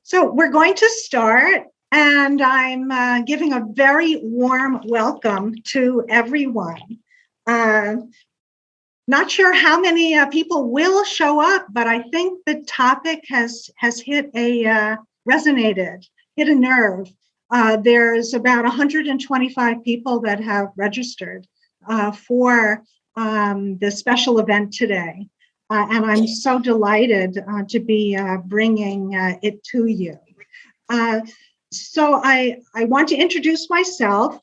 So we're going to start, and I'm giving a very warm welcome to everyone. Not sure how many people will show up, but I think the topic has hit resonated, hit a nerve. There's about 125 people that have registered for the special event today. And I'm so delighted to be bringing it to you. So I want to introduce myself.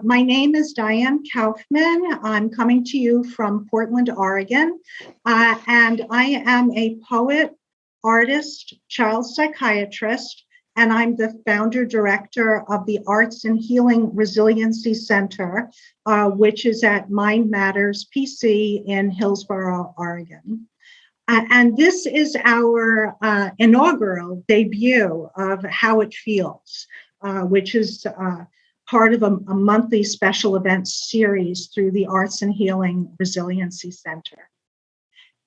My name is Diane Kaufman. I'm coming to you from Portland, Oregon. And I am a poet, artist, child psychiatrist, and I'm the founder director of the Arts Healing Resiliency Center, which is at Mind Matters PC in Hillsboro, Oregon. And this is our inaugural debut of How It Feels, which is part of a monthly special events series through the Arts and Healing Resiliency Center.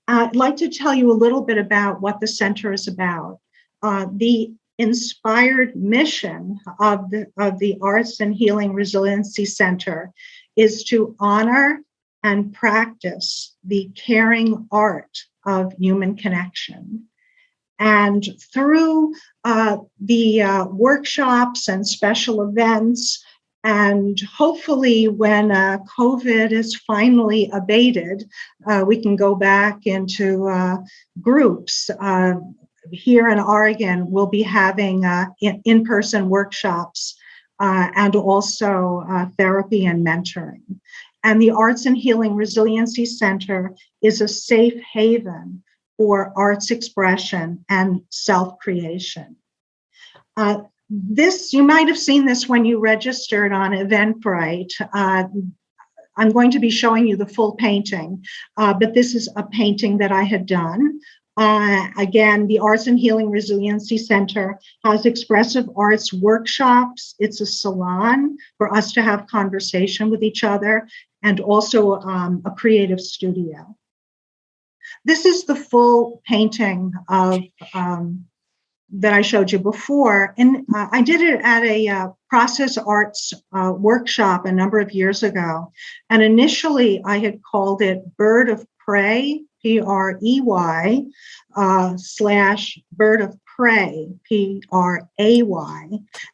I'd like to tell you a little bit about what the center is about. The inspired mission of the Arts and Healing Resiliency Center is to honor and practice the caring art of human connection. And through the workshops and special events, and hopefully when COVID is finally abated, we can go back into groups. Here in Oregon, we'll be having in-person workshops and also therapy and mentoring. And the Arts and Healing Resiliency Center is a safe haven for arts expression and self-creation. You might have seen this when you registered on Eventbrite. I'm going to be showing you the full painting, but this is a painting that I had done. Again, the Arts and Healing Resiliency Center has expressive arts workshops. It's a salon for us to have conversation with each other, and also a creative studio. This is the full painting of that I showed you before. And I did it at a process arts workshop a number of years ago. And initially I had called it Bird of Prey, P-R-E-Y, / Bird of Prey, P-R-A-Y.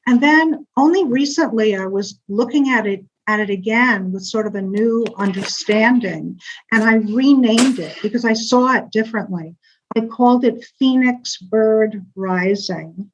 And then only recently I was looking at it again with sort of a new understanding, and I renamed it because I saw it differently. I called it Phoenix Bird Rising.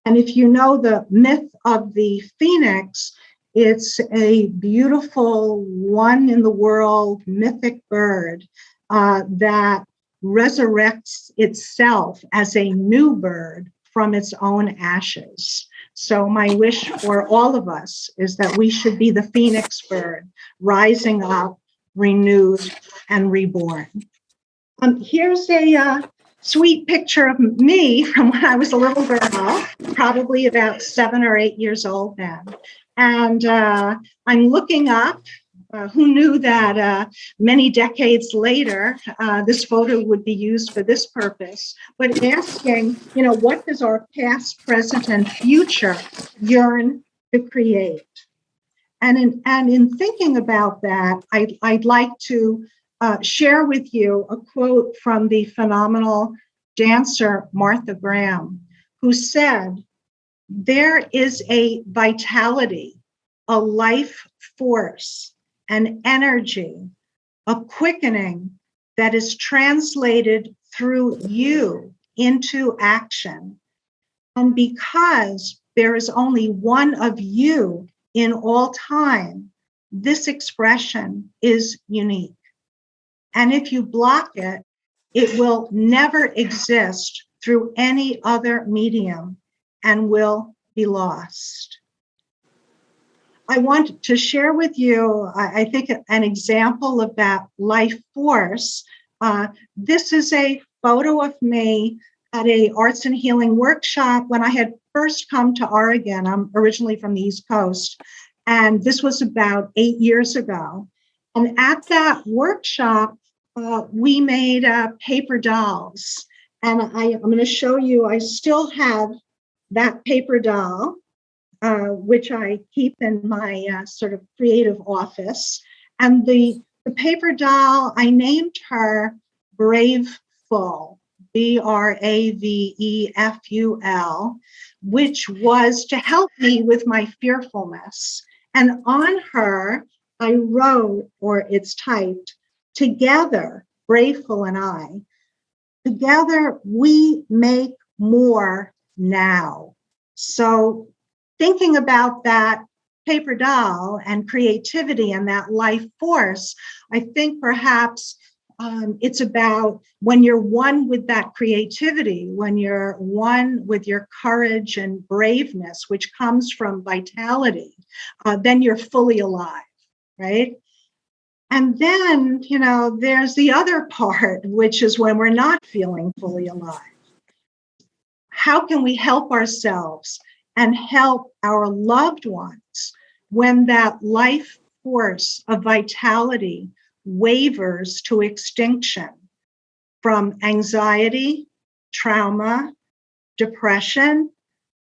And if you know the myth of the phoenix, it's a beautiful one in the world mythic bird that resurrects itself as a new bird from its own ashes. So my wish for all of us is that we should be the phoenix bird, rising up, renewed, and reborn. Here's a sweet picture of me from when I was a little girl, probably about 7 or 8 years old then. And I'm looking up. Who knew that many decades later, this photo would be used for this purpose, but asking, what does our past, present, and future yearn to create? And in thinking about that, I'd like to share with you a quote from the phenomenal dancer Martha Graham, who said, "There is a vitality, a life force, an energy, a quickening that is translated through you into action. And because there is only one of you in all time, this expression is unique. And if you block it, it will never exist through any other medium and will be lost." I want to share with you, I think, an example of that life force. This is a photo of me at a arts and healing workshop when I had first come to Oregon. I'm originally from the East Coast, and this was about 8 years ago. And at that workshop, we made paper dolls. And I'm going to show you, I still have that paper doll, which I keep in my sort of creative office. And the paper doll, I named her Braveful, Braveful, which was to help me with my fearfulness. And on her, I wrote, or it's typed, together, Braveful and I, together we make more now. So thinking about that paper doll and creativity and that life force, I think perhaps it's about when you're one with that creativity, when you're one with your courage and braveness, which comes from vitality, then you're fully alive, right? And then, there's the other part, which is when we're not feeling fully alive. How can we help ourselves and help our loved ones when that life force of vitality wavers to extinction from anxiety, trauma, depression,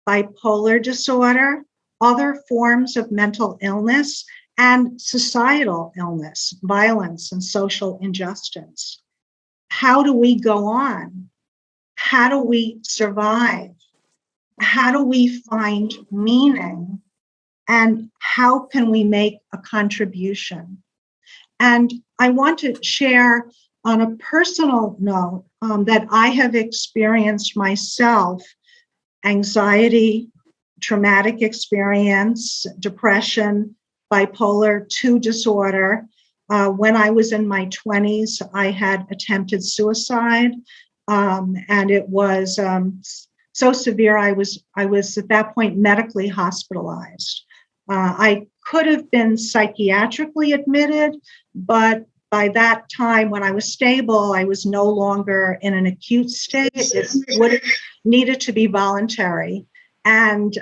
bipolar disorder, other forms of mental illness, and societal illness, violence, and social injustice? How do we go on? How do we survive? How do we find meaning? And how can we make a contribution? And I want to share on a personal note that I have experienced myself anxiety, traumatic experience, depression, bipolar 2 disorder. When I was in my 20s, I had attempted suicide, and it was so severe. I was at that point medically hospitalized. I could have been psychiatrically admitted, but by that time, when I was stable, I was no longer in an acute state. It would have needed to be voluntary. And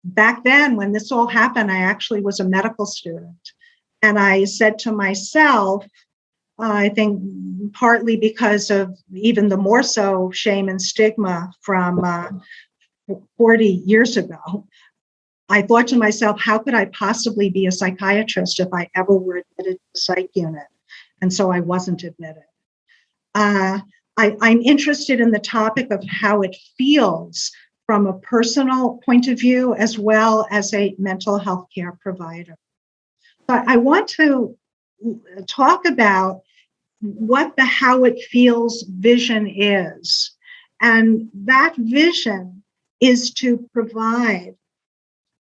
back then, when this all happened, I actually was a medical student. And I said to myself, I think partly because of even the more so shame and stigma from 40 years ago, I thought to myself, how could I possibly be a psychiatrist if I ever were admitted to the psych unit? And so I wasn't admitted. I'm interested in the topic of how it feels from a personal point of view, as well as a mental health care provider. But I want to talk about what the how it feels vision is. And that vision is to provide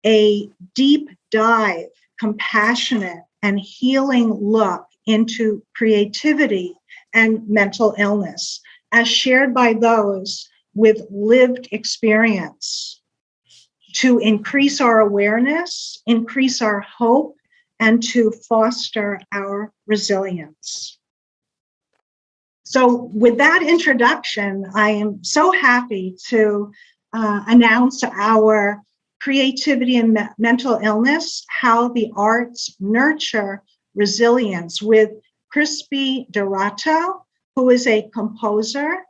a deep dive, compassionate, and healing look into creativity and mental illness, as shared by those with lived experience, to increase our awareness, increase our hope, and to foster our resilience. So with that introduction, I am so happy to announce our Creativity and Mental Illness, How the Arts Nurture Resilience, with Krispy DeRato, who is a composer,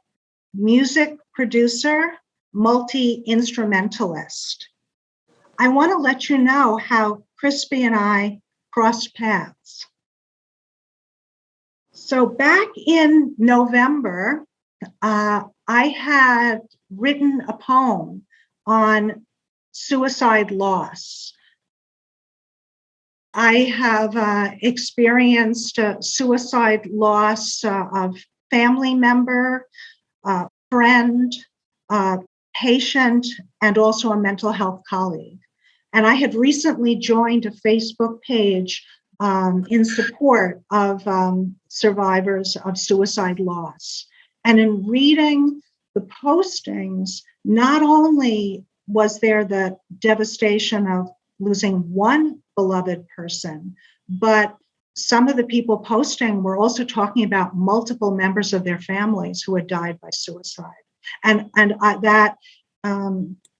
music producer, multi-instrumentalist. I want to let you know how Krispy and I crossed paths. So back in November, I had written a poem on suicide loss. I have experienced suicide loss of family member, friend, patient, and also a mental health colleague. And I had recently joined a Facebook page in support of survivors of suicide loss. And in reading the postings, not only was there the devastation of losing one beloved person, but some of the people posting were also talking about multiple members of their families who had died by suicide. And that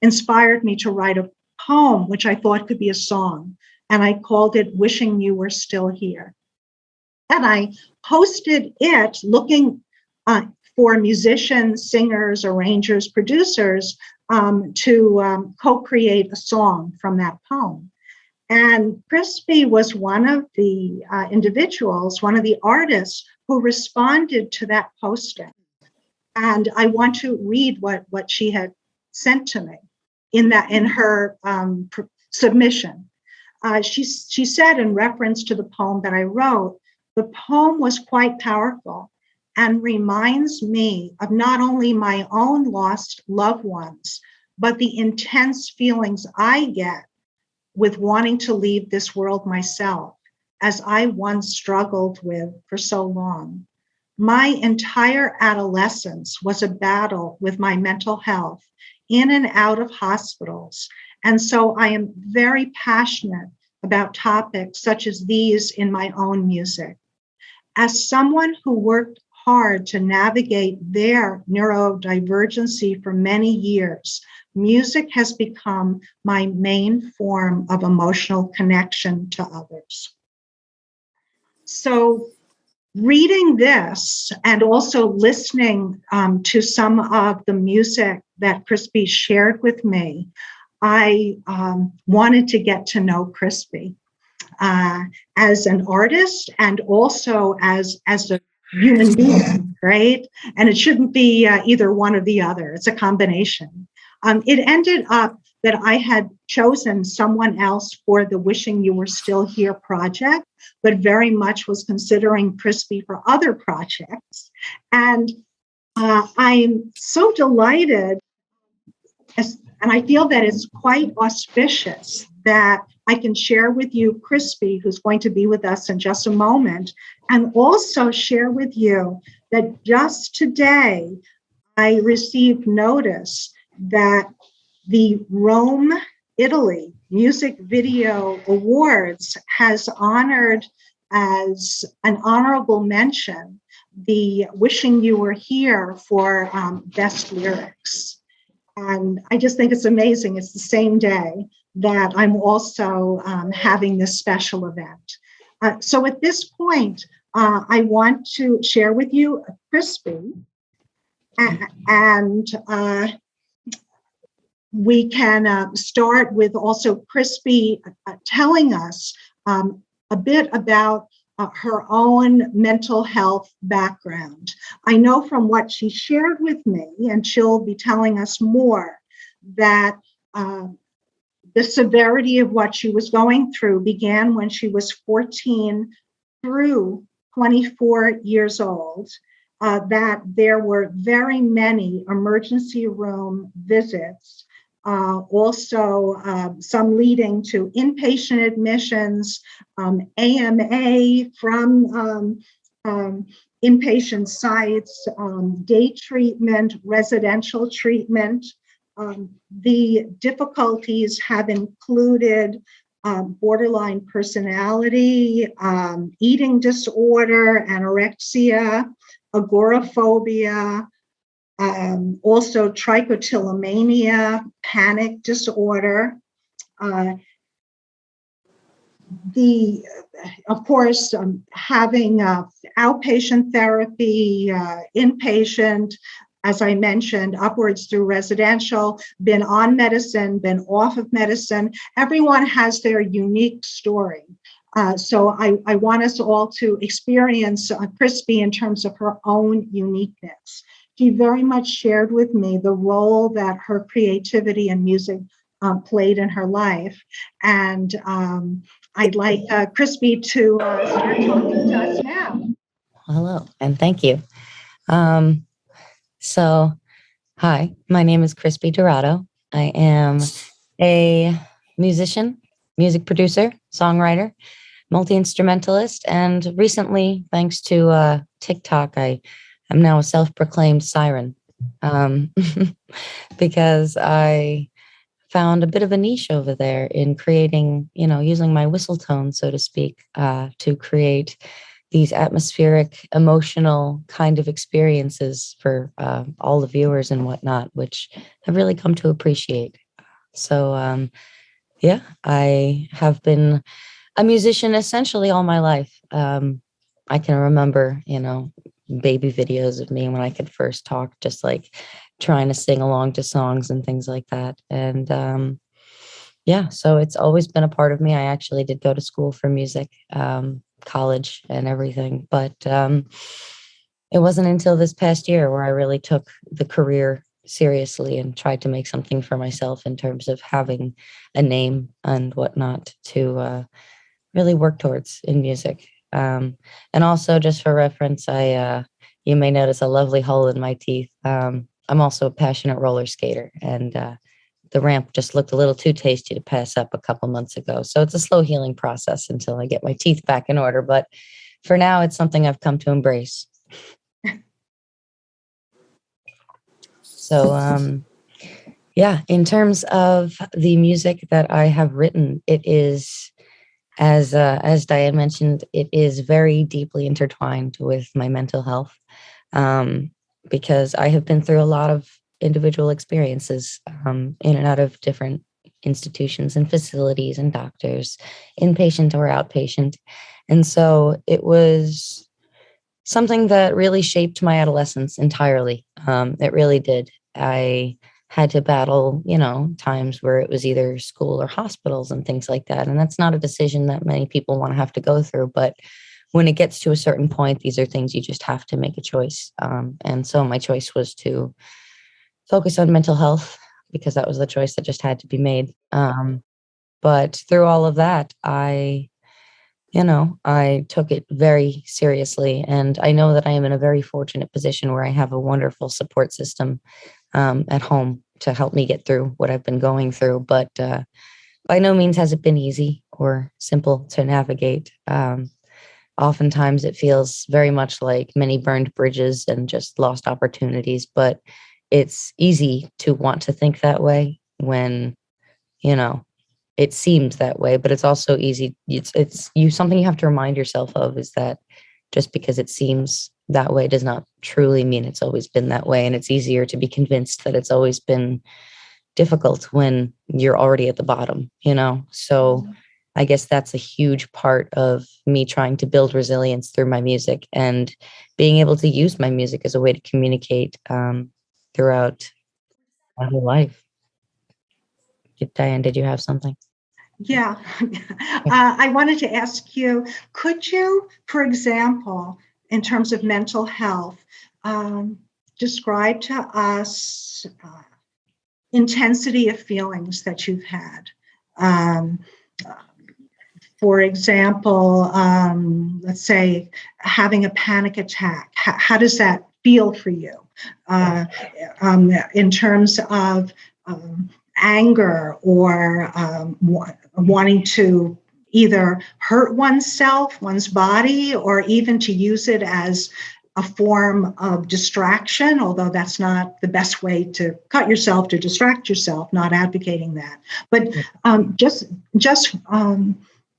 inspired me to write a poem, which I thought could be a song. And I called it Wishing You Were Still Here. And I posted it looking for musicians, singers, arrangers, producers to co-create a song from that poem. And Krispy was one of the individuals, one of the artists who responded to that posting. And I want to read what she had sent to me in her submission. She said, in reference to the poem that I wrote, the poem was quite powerful and reminds me of not only my own lost loved ones, but the intense feelings I get with wanting to leave this world myself, as I once struggled with for so long. My entire adolescence was a battle with my mental health in and out of hospitals. And so I am very passionate about topics such as these in my own music. As someone who worked hard to navigate their neurodivergency for many years, music has become my main form of emotional connection to others. So reading this and also listening to some of the music that Krispy shared with me, I wanted to get to know Krispy as an artist and also as a human being, right? And it shouldn't be either one or the other. It's a combination. It ended up that I had chosen someone else for the Wishing You Were Still Here project, but very much was considering Krispy for other projects. And I'm so delighted, and I feel that it's quite auspicious that I can share with you Krispy, who's going to be with us in just a moment, and also share with you that just today I received notice that the Rome, Italy Music Video Awards has honored as an honorable mention the Wishing You Were Here for Best Lyrics. And I just think it's amazing. It's the same day that I'm also having this special event. So at this point, I want to share with you Krispy, and we can start with also Krispy telling us a bit about her own mental health background. I know from what she shared with me, and she'll be telling us more, that the severity of what she was going through began when she was 14 through 24 years old, that there were very many emergency room visits, also some leading to inpatient admissions, AMA from inpatient sites, day treatment, residential treatment. The difficulties have included borderline personality, eating disorder, anorexia, agoraphobia, also trichotillomania, panic disorder. Of course, having outpatient therapy, inpatient, as I mentioned, upwards through residential, been on medicine, been off of medicine. Everyone has their unique story. So I want us all to experience Krispy in terms of her own uniqueness. She very much shared with me the role that her creativity and music played in her life. And I'd like Krispy to start talking to us now. Hello, and thank you. So, hi, my name is Krispy DeRato. I am a musician, music producer, songwriter, multi-instrumentalist, and recently, thanks to TikTok, I am now a self-proclaimed siren because I found a bit of a niche over there in creating, using my whistle tone, so to speak, to create these atmospheric, emotional kind of experiences for all the viewers and whatnot, which I've really come to appreciate. So, I have been a musician essentially all my life. I can remember, baby videos of me when I could first talk, just like trying to sing along to songs and things like that. And yeah, so it's always been a part of me. I actually did go to school for music, college and everything, but it wasn't until this past year where I really took the career seriously and tried to make something for myself in terms of having a name and whatnot to really work towards in music. And also, just for reference, you may notice a lovely hole in my teeth. I'm also a passionate roller skater, and the ramp just looked a little too tasty to pass up a couple months ago. So it's a slow healing process until I get my teeth back in order. But for now, it's something I've come to embrace. So, yeah, in terms of the music that I have written, it is, as Diane mentioned, it is very deeply intertwined with my mental health, because I have been through a lot of individual experiences, in and out of different institutions and facilities and doctors, inpatient or outpatient. And so it was something that really shaped my adolescence entirely. It really did. I had to battle, times where it was either school or hospitals and things like that. And that's not a decision that many people want to have to go through. But when it gets to a certain point, these are things you just have to make a choice. And so my choice was to focus on mental health because that was the choice that just had to be made. But through all of that, I took it very seriously. And I know that I am in a very fortunate position where I have a wonderful support system at home to help me get through what I've been going through. But by no means has it been easy or simple to navigate. Oftentimes it feels very much like many burned bridges and just lost opportunities. But it's easy to want to think that way when, it seemed that way, but it's also easy. It's something you have to remind yourself of is that just because it seems that way does not truly mean it's always been that way. And it's easier to be convinced that it's always been difficult when you're already at the bottom, So I guess that's a huge part of me trying to build resilience through my music and being able to use my music as a way to communicate throughout my whole life. Diane, did you have something? Yeah. I wanted to ask you, could you, for example, in terms of mental health, describe to us intensity of feelings that you've had? For example, let's say having a panic attack. How does that feel for you? In terms of anger or wanting to either hurt oneself, one's body, or even to use it as a form of distraction, although that's not the best way to cut yourself, to distract yourself, not advocating that. But just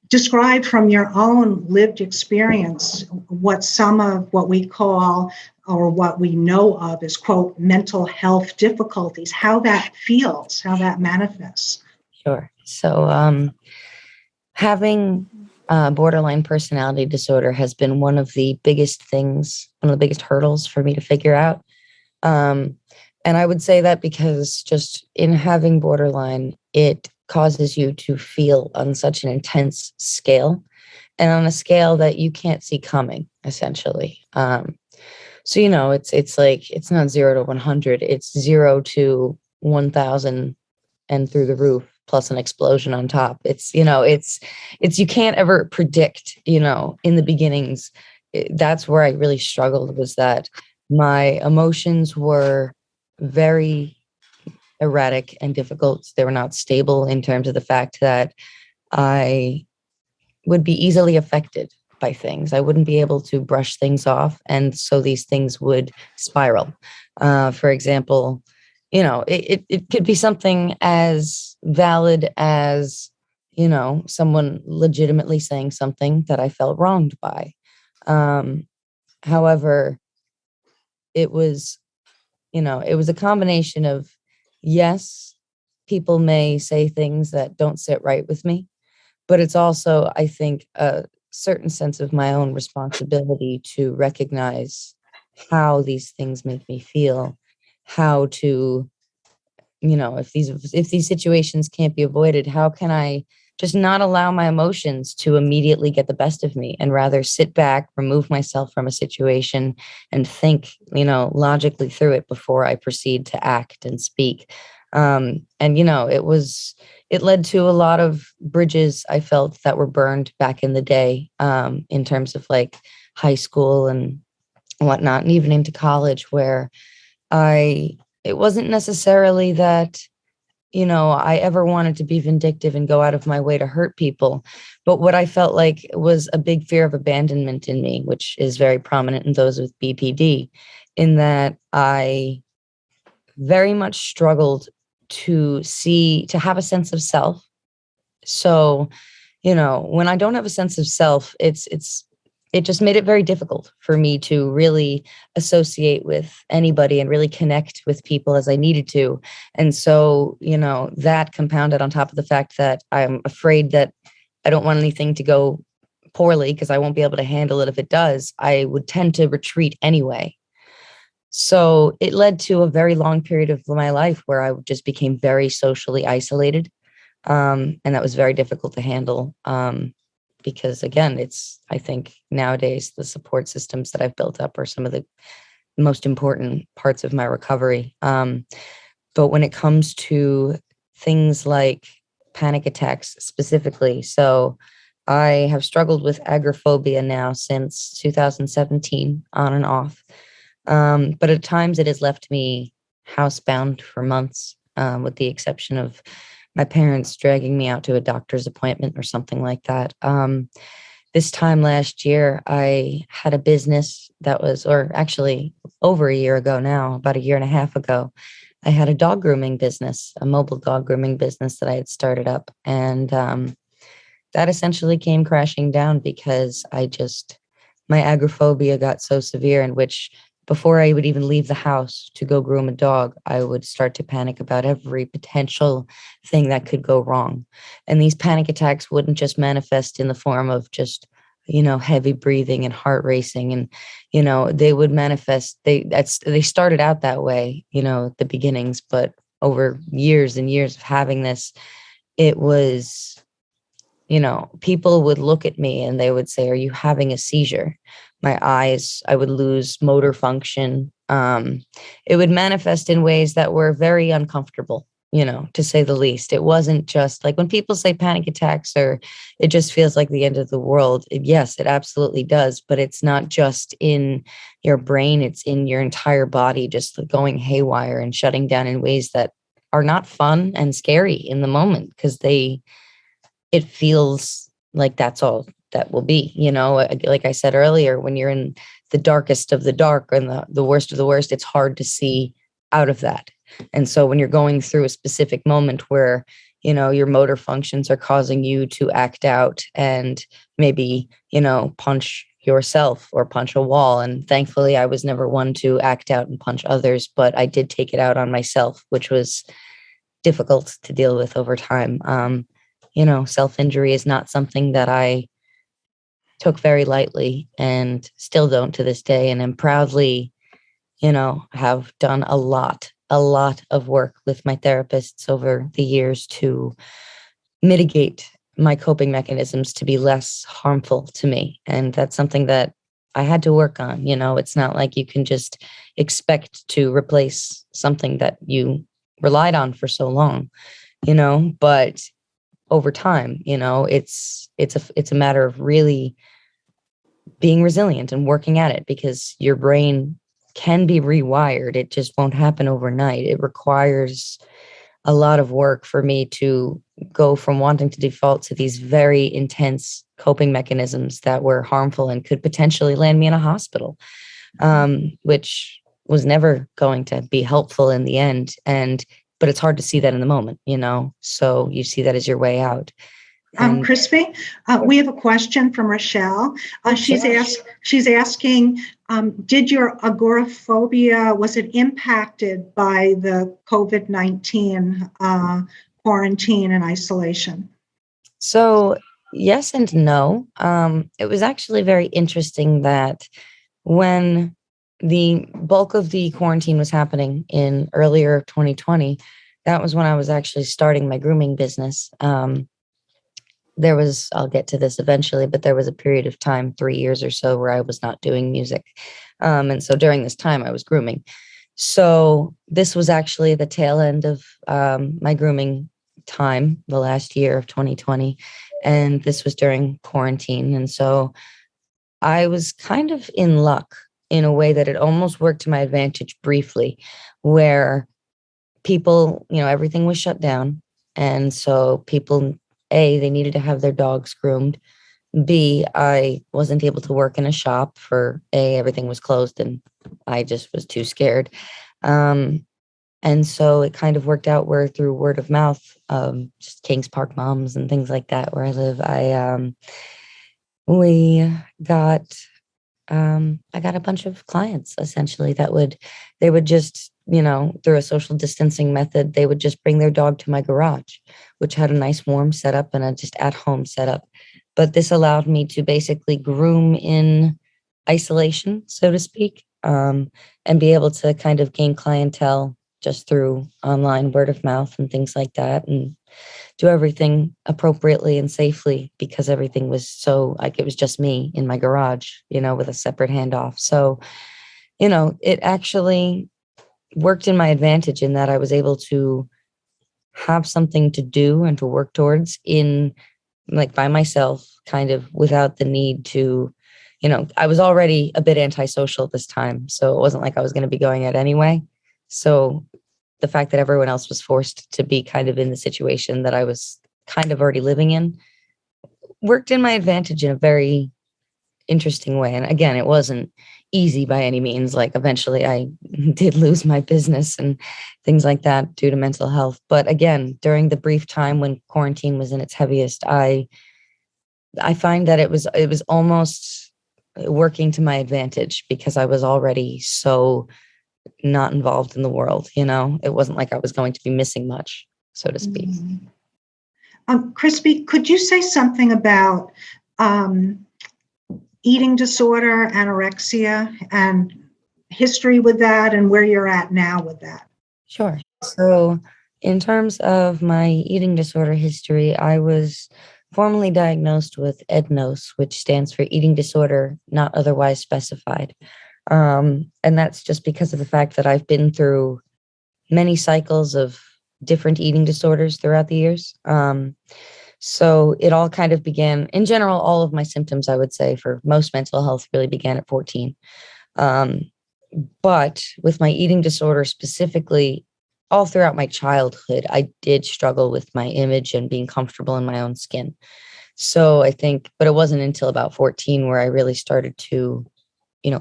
describe from your own lived experience what some of what we call or what we know of as, quote, mental health difficulties, how that feels, how that manifests. Sure. So having borderline personality disorder has been one of the biggest things, one of the biggest hurdles for me to figure out. And I would say that because just in having borderline, it causes you to feel on such an intense scale and on a scale that you can't see coming, essentially. So, it's like, it's not 0 to 100, it's 0 to 1,000 and through the roof, plus an explosion on top. It's you can't ever predict, in the beginnings. That's where I really struggled, was that my emotions were very erratic and difficult. They were not stable in terms of the fact that I would be easily affected by things. I wouldn't be able to brush things off. And so these things would spiral. For example, it could be something as valid as, someone legitimately saying something that I felt wronged by. However, it was a combination of, yes, people may say things that don't sit right with me, but it's also, I think, a certain sense of my own responsibility to recognize how these things make me feel how to, if these situations can't be avoided, how can I just not allow my emotions to immediately get the best of me and rather sit back, remove myself from a situation and think, logically through it before I proceed to act and speak. It led to a lot of bridges I felt that were burned back in the day, in terms of like high school and whatnot, and even into college, where it wasn't necessarily that, I ever wanted to be vindictive and go out of my way to hurt people. But what I felt like was a big fear of abandonment in me, which is very prominent in those with BPD, in that I very much struggled to have a sense of self. So, when I don't have a sense of self, it just made it very difficult for me to really associate with anybody and really connect with people as I needed to. And so, that compounded on top of the fact that I'm afraid that I don't want anything to go poorly because I won't be able to handle it if it does, I would tend to retreat anyway. So it led to a very long period of my life where I just became very socially isolated. And that was very difficult to handle. Because again, I think nowadays the support systems that I've built up are some of the most important parts of my recovery. But when it comes to things like panic attacks specifically, so I have struggled with agoraphobia now since 2017, on and off. But at times it has left me housebound for months, with the exception of my parents dragging me out to a doctor's appointment or something like that. This time last year, I had a business or actually over a year ago now, about a year and a half ago, I had a dog grooming business, a mobile dog grooming business that I had started up. And that essentially came crashing down because my agoraphobia got so severe, in which before I would even leave the house to go groom a dog, I would start to panic about every potential thing that could go wrong. And these panic attacks wouldn't just manifest in the form of just, heavy breathing and heart racing. And, they would manifest, they started out that way, at the beginnings, but over years and years of having this, it was, people would look at me and they would say, "Are you having a seizure?" My eyes, I would lose motor function. It would manifest in ways that were very uncomfortable, to say the least. It wasn't just like when people say panic attacks or it just feels like the end of the world. Yes, it absolutely does. But it's not just in your brain, it's in your entire body, just going haywire and shutting down in ways that are not fun and scary in the moment, because it feels like that's all that will be, like I said earlier, when you're in the darkest of the dark and the worst of the worst, it's hard to see out of that. And so when you're going through a specific moment where, your motor functions are causing you to act out and maybe, punch yourself or punch a wall. And thankfully I was never one to act out and punch others, but I did take it out on myself, which was difficult to deal with over time. Self-injury is not something that I took very lightly and still don't to this day. And I'm proudly, have done a lot of work with my therapists over the years to mitigate my coping mechanisms to be less harmful to me. And that's something that I had to work on. It's not like you can just expect to replace something that you relied on for so long, but over time, it's a matter of really being resilient and working at it, because your brain can be rewired. It just won't happen overnight. It requires a lot of work for me to go from wanting to default to these very intense coping mechanisms that were harmful and could potentially land me in a hospital, which was never going to be helpful in the end. But it's hard to see that in the moment, so you see that as your way out. Krispy, we have a question from Rochelle. She's asking, did your agoraphobia, was it impacted by the COVID-19 quarantine and isolation? So yes and no. It was actually very interesting that when the bulk of the quarantine was happening in earlier 2020. That was when I was actually starting my grooming business. I'll get to this eventually, but there was a period of time, 3 years or so, where I was not doing music. And so during this time, I was grooming. So this was actually the tail end of my grooming time, the last year of 2020. And this was during quarantine. And so I was kind of in luck in a way that it almost worked to my advantage briefly, where people, everything was shut down. And so people, A, they needed to have their dogs groomed. B, I wasn't able to work in a shop for A, everything was closed and I just was too scared. And so it kind of worked out where through word of mouth, just Kings Park moms and things like that, where I live, we got, I got a bunch of clients essentially they would just, through a social distancing method, they would just bring their dog to my garage, which had a nice warm setup and a just at home setup. But this allowed me to basically groom in isolation, so to speak, and be able to kind of gain clientele just through online word of mouth and things like that, and do everything appropriately and safely because everything was so like it was just me in my garage, with a separate handoff. So, it actually worked in my advantage in that I was able to have something to do and to work towards in like by myself, kind of without the need to, I was already a bit antisocial this time. So it wasn't like I was going to be going out anyway. So the fact that everyone else was forced to be kind of in the situation that I was kind of already living in worked in my advantage in a very interesting way. And again, it wasn't easy by any means. Like eventually I did lose my business and things like that due to mental health. But again, during the brief time when quarantine was in its heaviest, I find that it was almost working to my advantage because I was already so not involved in the world. It wasn't like I was going to be missing much, so to speak. Krispy, could you say something about eating disorder, anorexia, and history with that and where you're at now with that? Sure. So in terms of my eating disorder history, I was formally diagnosed with EDNOS, which stands for eating disorder not otherwise specified. And that's just because of the fact that I've been through many cycles of different eating disorders throughout the years. So it all kind of began, in general, all of my symptoms, I would say, for most mental health really began at 14. But with my eating disorder specifically, all throughout my childhood, I did struggle with my image and being comfortable in my own skin. So I think, but it wasn't until about 14 where I really started to,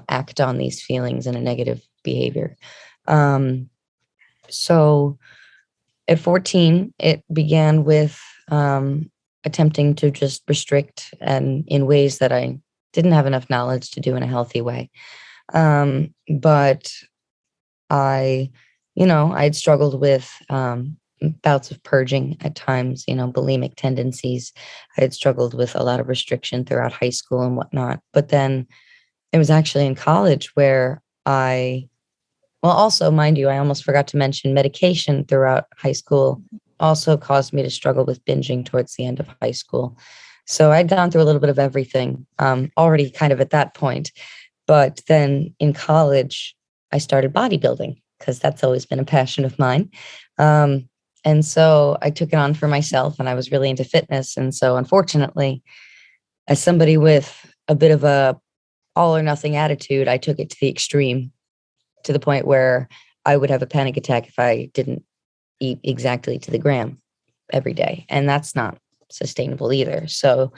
act on these feelings in a negative behavior. So at 14, it began with attempting to just restrict and in ways that I didn't have enough knowledge to do in a healthy way. But I'd struggled with bouts of purging at times, bulimic tendencies. I had struggled with a lot of restriction throughout high school and whatnot. But then it was actually in college where also, mind you, I almost forgot to mention medication throughout high school also caused me to struggle with binging towards the end of high school. So I'd gone through a little bit of everything already kind of at that point. But then in college, I started bodybuilding because that's always been a passion of mine. And so I took it on for myself and I was really into fitness. And so unfortunately, as somebody with a bit of a all or nothing attitude, I took it to the extreme to the point where I would have a panic attack if I didn't eat exactly to the gram every day. And that's not sustainable either. So,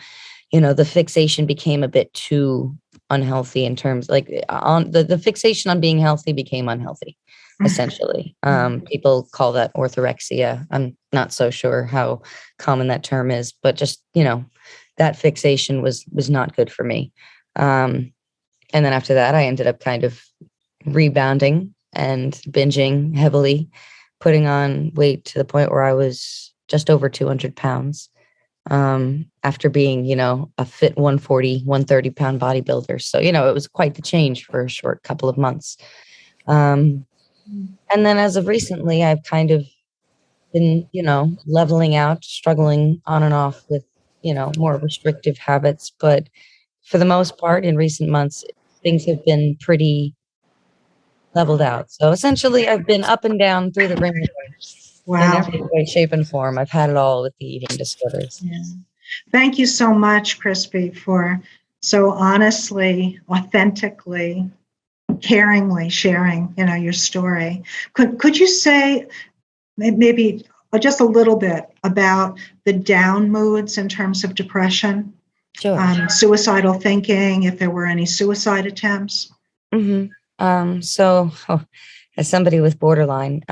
the fixation became a bit too unhealthy in terms like on the fixation on being healthy became unhealthy, essentially. People call that orthorexia. I'm not so sure how common that term is, but just, that fixation was not good for me. And then after that, I ended up kind of rebounding and binging heavily, putting on weight to the point where I was just over 200 pounds. after being, a fit 140, 130-pound bodybuilder. So, it was quite the change for a short couple of months. And then as of recently, I've kind of been, leveling out, struggling on and off with, more restrictive habits. But for the most part, in recent months, things have been pretty leveled out. So essentially, I've been up and down through the ringer in Wow. every way, shape, and form. I've had it all with the eating disorders. Yeah. Thank you so much, Krispy, for so honestly, authentically, caringly sharing, your story. Could you say maybe just a little bit about the down moods in terms of depression, Sure. suicidal thinking, if there were any suicide attempts? So, as somebody with borderline,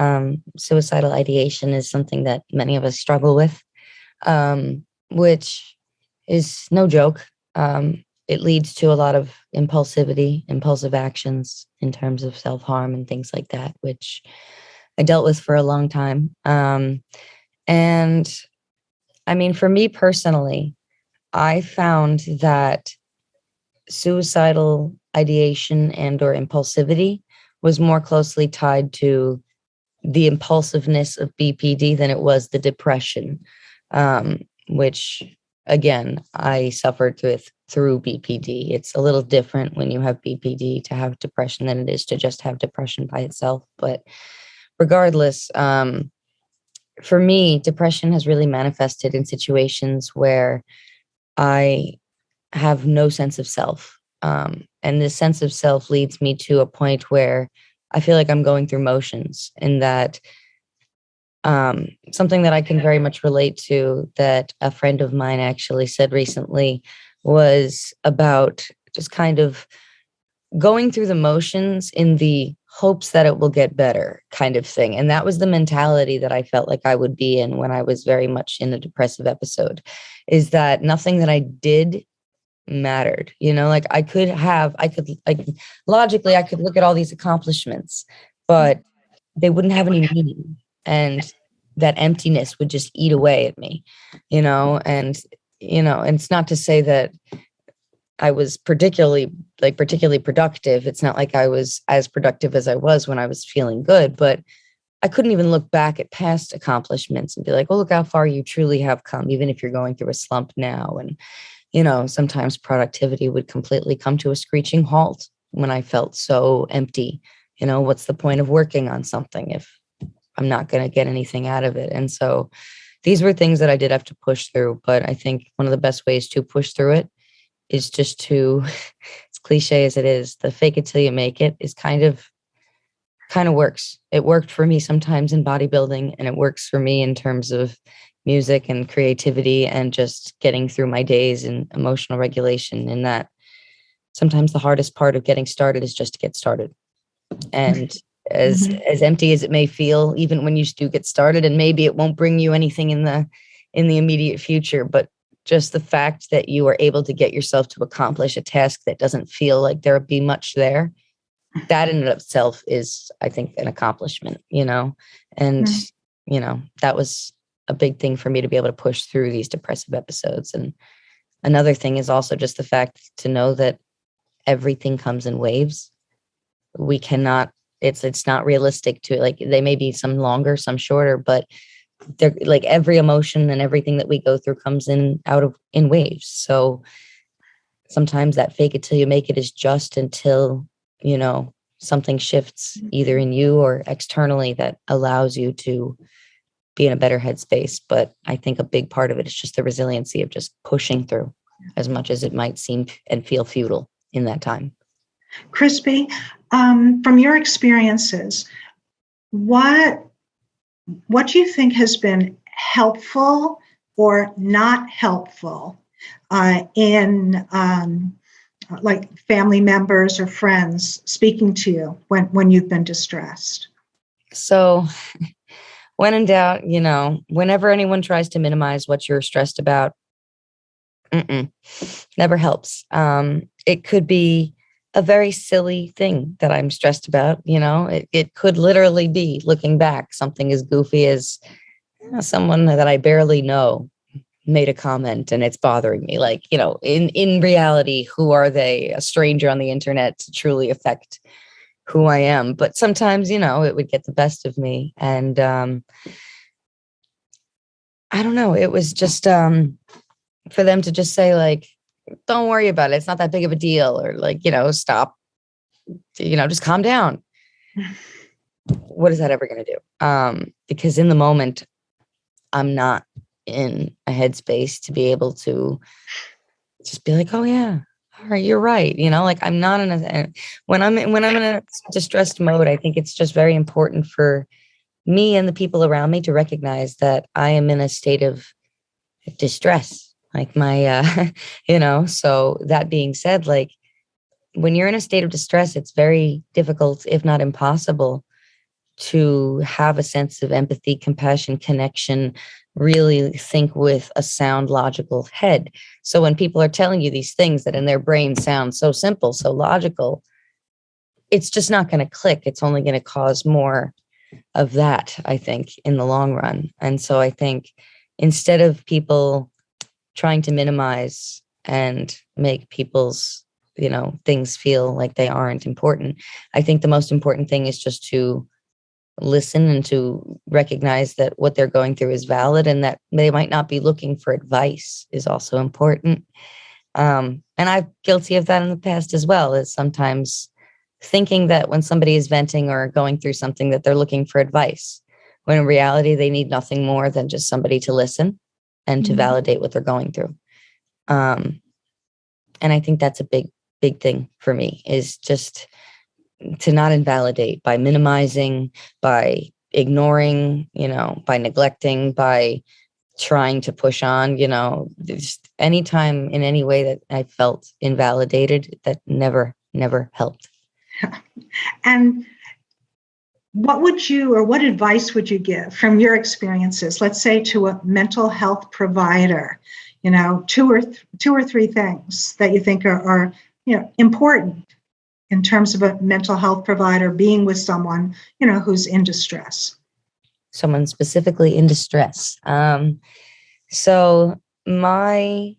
suicidal ideation is something that many of us struggle with, which is no joke. It leads to a lot of impulsivity, impulsive actions in terms of self-harm and things like that, which I dealt with for a long time. And I mean, for me personally, I found that suicidal ideation and or impulsivity was more closely tied to the impulsiveness of BPD than it was the depression, which again, I suffered with through BPD. It's a little different when you have BPD to have depression than it is to just have depression by itself. But regardless, for me, depression has really manifested in situations where I have no sense of self. And this sense of self leads me to a point where I feel like I'm going through motions, and that something that I can very much relate to that a friend of mine actually said recently was about just kind of going through the motions in the hopes that it will get better kind of thing. And that was the mentality that I felt like I would be in when I was very much in a depressive episode, is that nothing that I did mattered. Like logically, I could look at all these accomplishments, but they wouldn't have any meaning. And that emptiness would just eat away at me, and it's not to say that I was particularly productive. It's not like I was as productive as I was when I was feeling good, but I couldn't even look back at past accomplishments and be like, well, look how far you truly have come, even if you're going through a slump now. And, sometimes productivity would completely come to a screeching halt when I felt so empty. What's the point of working on something if I'm not going to get anything out of it? And so these were things that I did have to push through. But I think one of the best ways to push through it is just to, as cliche as it is, the fake it till you make it is kind of works. It worked for me sometimes in bodybuilding, and it works for me in terms of music and creativity and just getting through my days and emotional regulation. In that sometimes the hardest part of getting started is just to get started. And as empty as it may feel, even when you do get started, and maybe it won't bring you anything in the immediate future, but just the fact that you are able to get yourself to accomplish a task that doesn't feel like there'll be much there, that in and of itself is, I think, an accomplishment, and, that was a big thing for me to be able to push through these depressive episodes. And another thing is also just the fact to know that everything comes in waves. We cannot, it's not realistic to, like, they may be some longer, some shorter, but they're like every emotion and everything that we go through comes in waves. So sometimes that fake it till you make it is just until, something shifts either in you or externally that allows you to be in a better headspace. But I think a big part of it is just the resiliency of just pushing through, as much as it might seem and feel futile in that time. Krispy, from your experiences, what do you think has been helpful or not helpful in like family members or friends speaking to you when you've been distressed? So when in doubt, whenever anyone tries to minimize what you're stressed about, never helps. It could be a very silly thing that I'm stressed about. It could literally be, looking back, something as goofy as someone that I barely know made a comment and it's bothering me. Like, in reality, who are they? A stranger on the internet to truly affect who I am. But sometimes, it would get the best of me. And I don't know. It was just for them to just say, like, don't worry about it. It's not that big of a deal. Or like, stop, just calm down. What is that ever going to do? Because in the moment, I'm not in a headspace to be able to just be like, oh yeah, all right, you're right. Like I'm not in when I'm in a distressed mode, I think it's just very important for me and the people around me to recognize that I am in a state of distress. Like my, so that being said, like when you're in a state of distress, it's very difficult, if not impossible, to have a sense of empathy, compassion, connection, really think with a sound, logical head. So when people are telling you these things that in their brain sound so simple, so logical, it's just not going to click. It's only going to cause more of that, I think, in the long run. And so I think instead of people trying to minimize and make people's, things feel like they aren't important, I think the most important thing is just to listen and to recognize that what they're going through is valid and that they might not be looking for advice is also important. And I'm guilty of that in the past as well, is sometimes thinking that when somebody is venting or going through something that they're looking for advice, when in reality, they need nothing more than just somebody to listen and to validate what they're going through. And I think that's a big, big thing for me, is just to not invalidate by minimizing, by ignoring, by neglecting, by trying to push on, just anytime in any way that I felt invalidated, that never helped. And what advice would you give from your experiences, let's say to a mental health provider, two or three things that you think are important in terms of a mental health provider being with someone, who's in distress? Someone specifically in distress. So my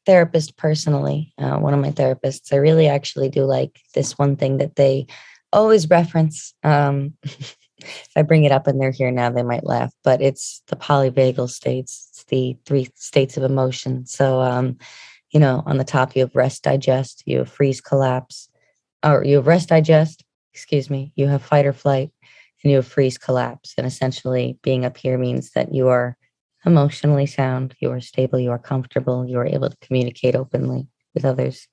therapist personally, one of my therapists, I really actually do like this one thing that they always reference. If I bring it up and they're here now, they might laugh, but it's the polyvagal states. It's the 3 states of emotion. So, on the top, you have rest, digest, you have freeze, collapse, or you have rest, digest, you have fight or flight, and you have freeze, collapse. And essentially being up here means that you are emotionally sound, you are stable, you are comfortable, you are able to communicate openly with others.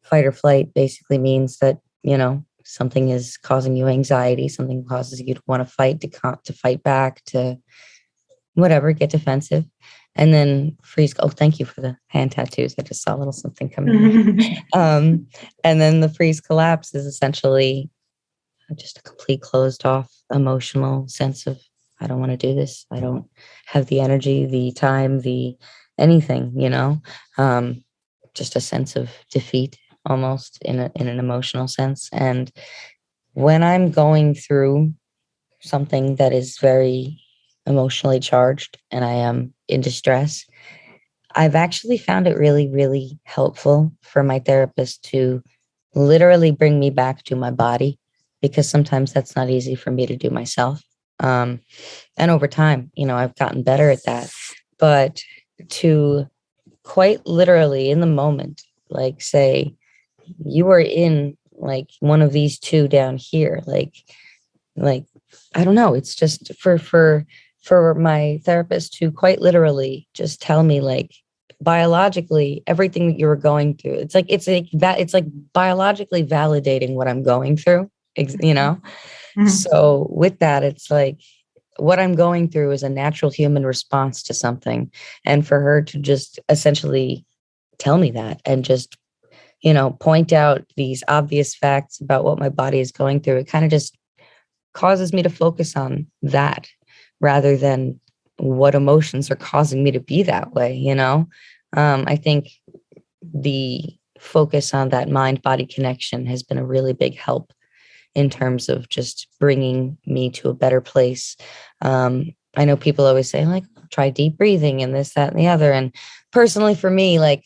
Fight or flight basically means that, something is causing you anxiety, something causes you to want to fight, to fight back, to whatever, get defensive. And then freeze. Oh, thank you for the hand tattoos. I just saw a little something coming in. And then the freeze collapse is essentially just a complete closed off emotional sense of, I don't want to do this. I don't have the energy, the time, the anything, just a sense of defeat almost in an emotional sense. And when I'm going through something that is very emotionally charged and I am in distress, I've actually found it really, really helpful for my therapist to literally bring me back to my body, because sometimes that's not easy for me to do myself. And over time, I've gotten better at that. But to quite literally in the moment, like say, you are in like one of these two down here, like I don't know. It's just for my therapist to quite literally just tell me, like, biologically everything that you were going through. It's like biologically validating what I'm going through. Mm-hmm. So with that, it's like what I'm going through is a natural human response to something, and for her to just essentially tell me that and just point out these obvious facts about what my body is going through, it kind of just causes me to focus on that rather than what emotions are causing me to be that way. I think the focus on that mind-body connection has been a really big help in terms of just bringing me to a better place. I know people always say, like, try deep breathing and this, that, and the other. And personally for me, like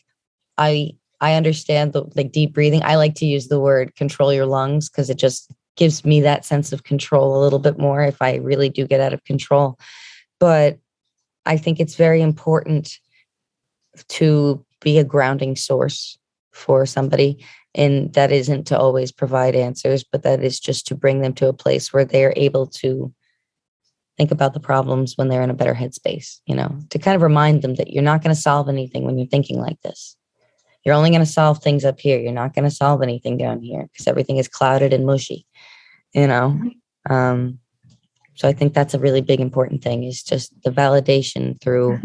I understand the like deep breathing. I like to use the word control your lungs because it just gives me that sense of control a little bit more if I really do get out of control. But I think it's very important to be a grounding source for somebody. And that isn't to always provide answers, but that is just to bring them to a place where they're able to think about the problems when they're in a better headspace, to kind of remind them that you're not going to solve anything when you're thinking like this. You're only going to solve things up here. You're not going to solve anything down here because everything is clouded and mushy, So I think that's a really big important thing, is just the validation through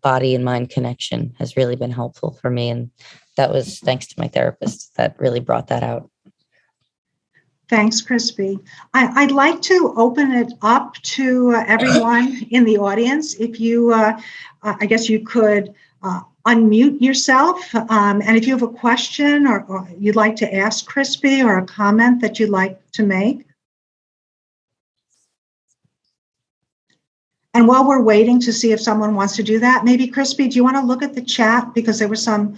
body and mind connection has really been helpful for me. And that was thanks to my therapist that really brought that out. Thanks, Krispy. I'd like to open it up to everyone in the audience. If you, I guess you could unmute yourself. And if you have a question or you'd like to ask Krispy, or a comment that you'd like to make. And while we're waiting to see if someone wants to do that, maybe Krispy, do you want to look at the chat? Because there were some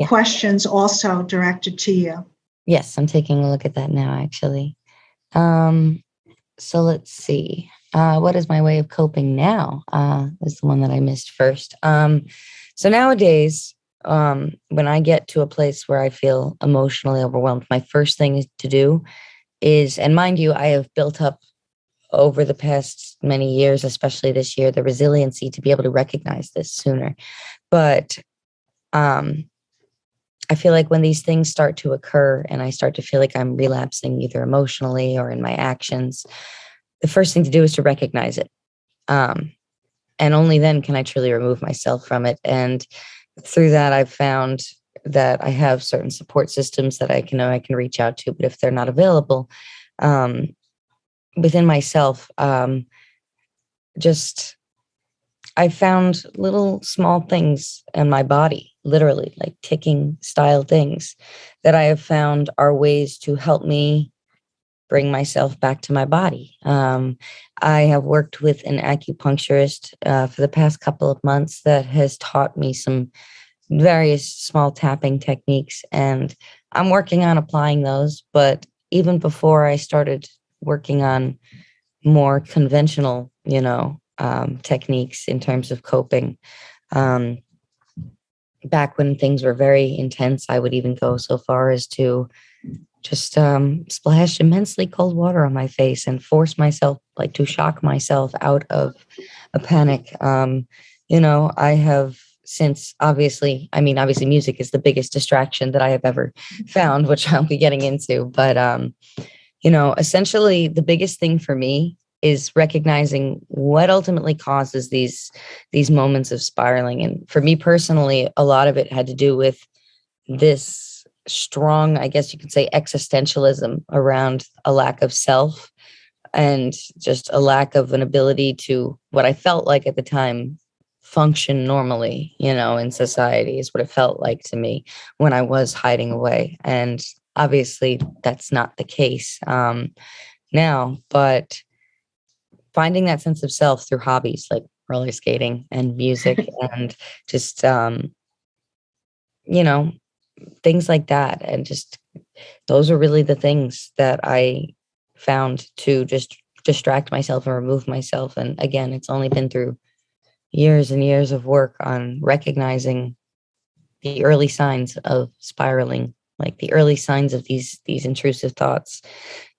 questions also directed to you. Yes, I'm taking a look at that now, actually. So let's see. What is my way of coping now? Is the one that I missed first. So nowadays, when I get to a place where I feel emotionally overwhelmed, my first thing to do is, and mind you, I have built up over the past many years, especially this year, the resiliency to be able to recognize this sooner. But I feel like when these things start to occur and I start to feel like I'm relapsing either emotionally or in my actions, the first thing to do is to recognize it. And only then can I truly remove myself from it. And through that, I've found that I have certain support systems that I can reach out to. But if they're not available, within myself, I found little small things in my body, literally like ticking style things that I have found are ways to help me bring myself back to my body. I have worked with an acupuncturist for the past couple of months that has taught me some various small tapping techniques, and I'm working on applying those. But even before I started working on more conventional, techniques in terms of coping, back when things were very intense, I would even go so far as to just splash immensely cold water on my face and force myself, like, to shock myself out of a panic. I have since obviously music is the biggest distraction that I have ever found, which I'll be getting into. But, essentially the biggest thing for me is recognizing what ultimately causes these moments of spiraling. And for me personally, a lot of it had to do with this strong, I guess you could say, existentialism around a lack of self and just a lack of an ability to, what I felt like at the time, function normally, in society, is what it felt like to me when I was hiding away. And obviously that's not the case now, but finding that sense of self through hobbies like roller skating and music and just, things like that. And just, those are really the things that I found to just distract myself and remove myself. And again, it's only been through years and years of work on recognizing the early signs of spiraling, like the early signs of these intrusive thoughts.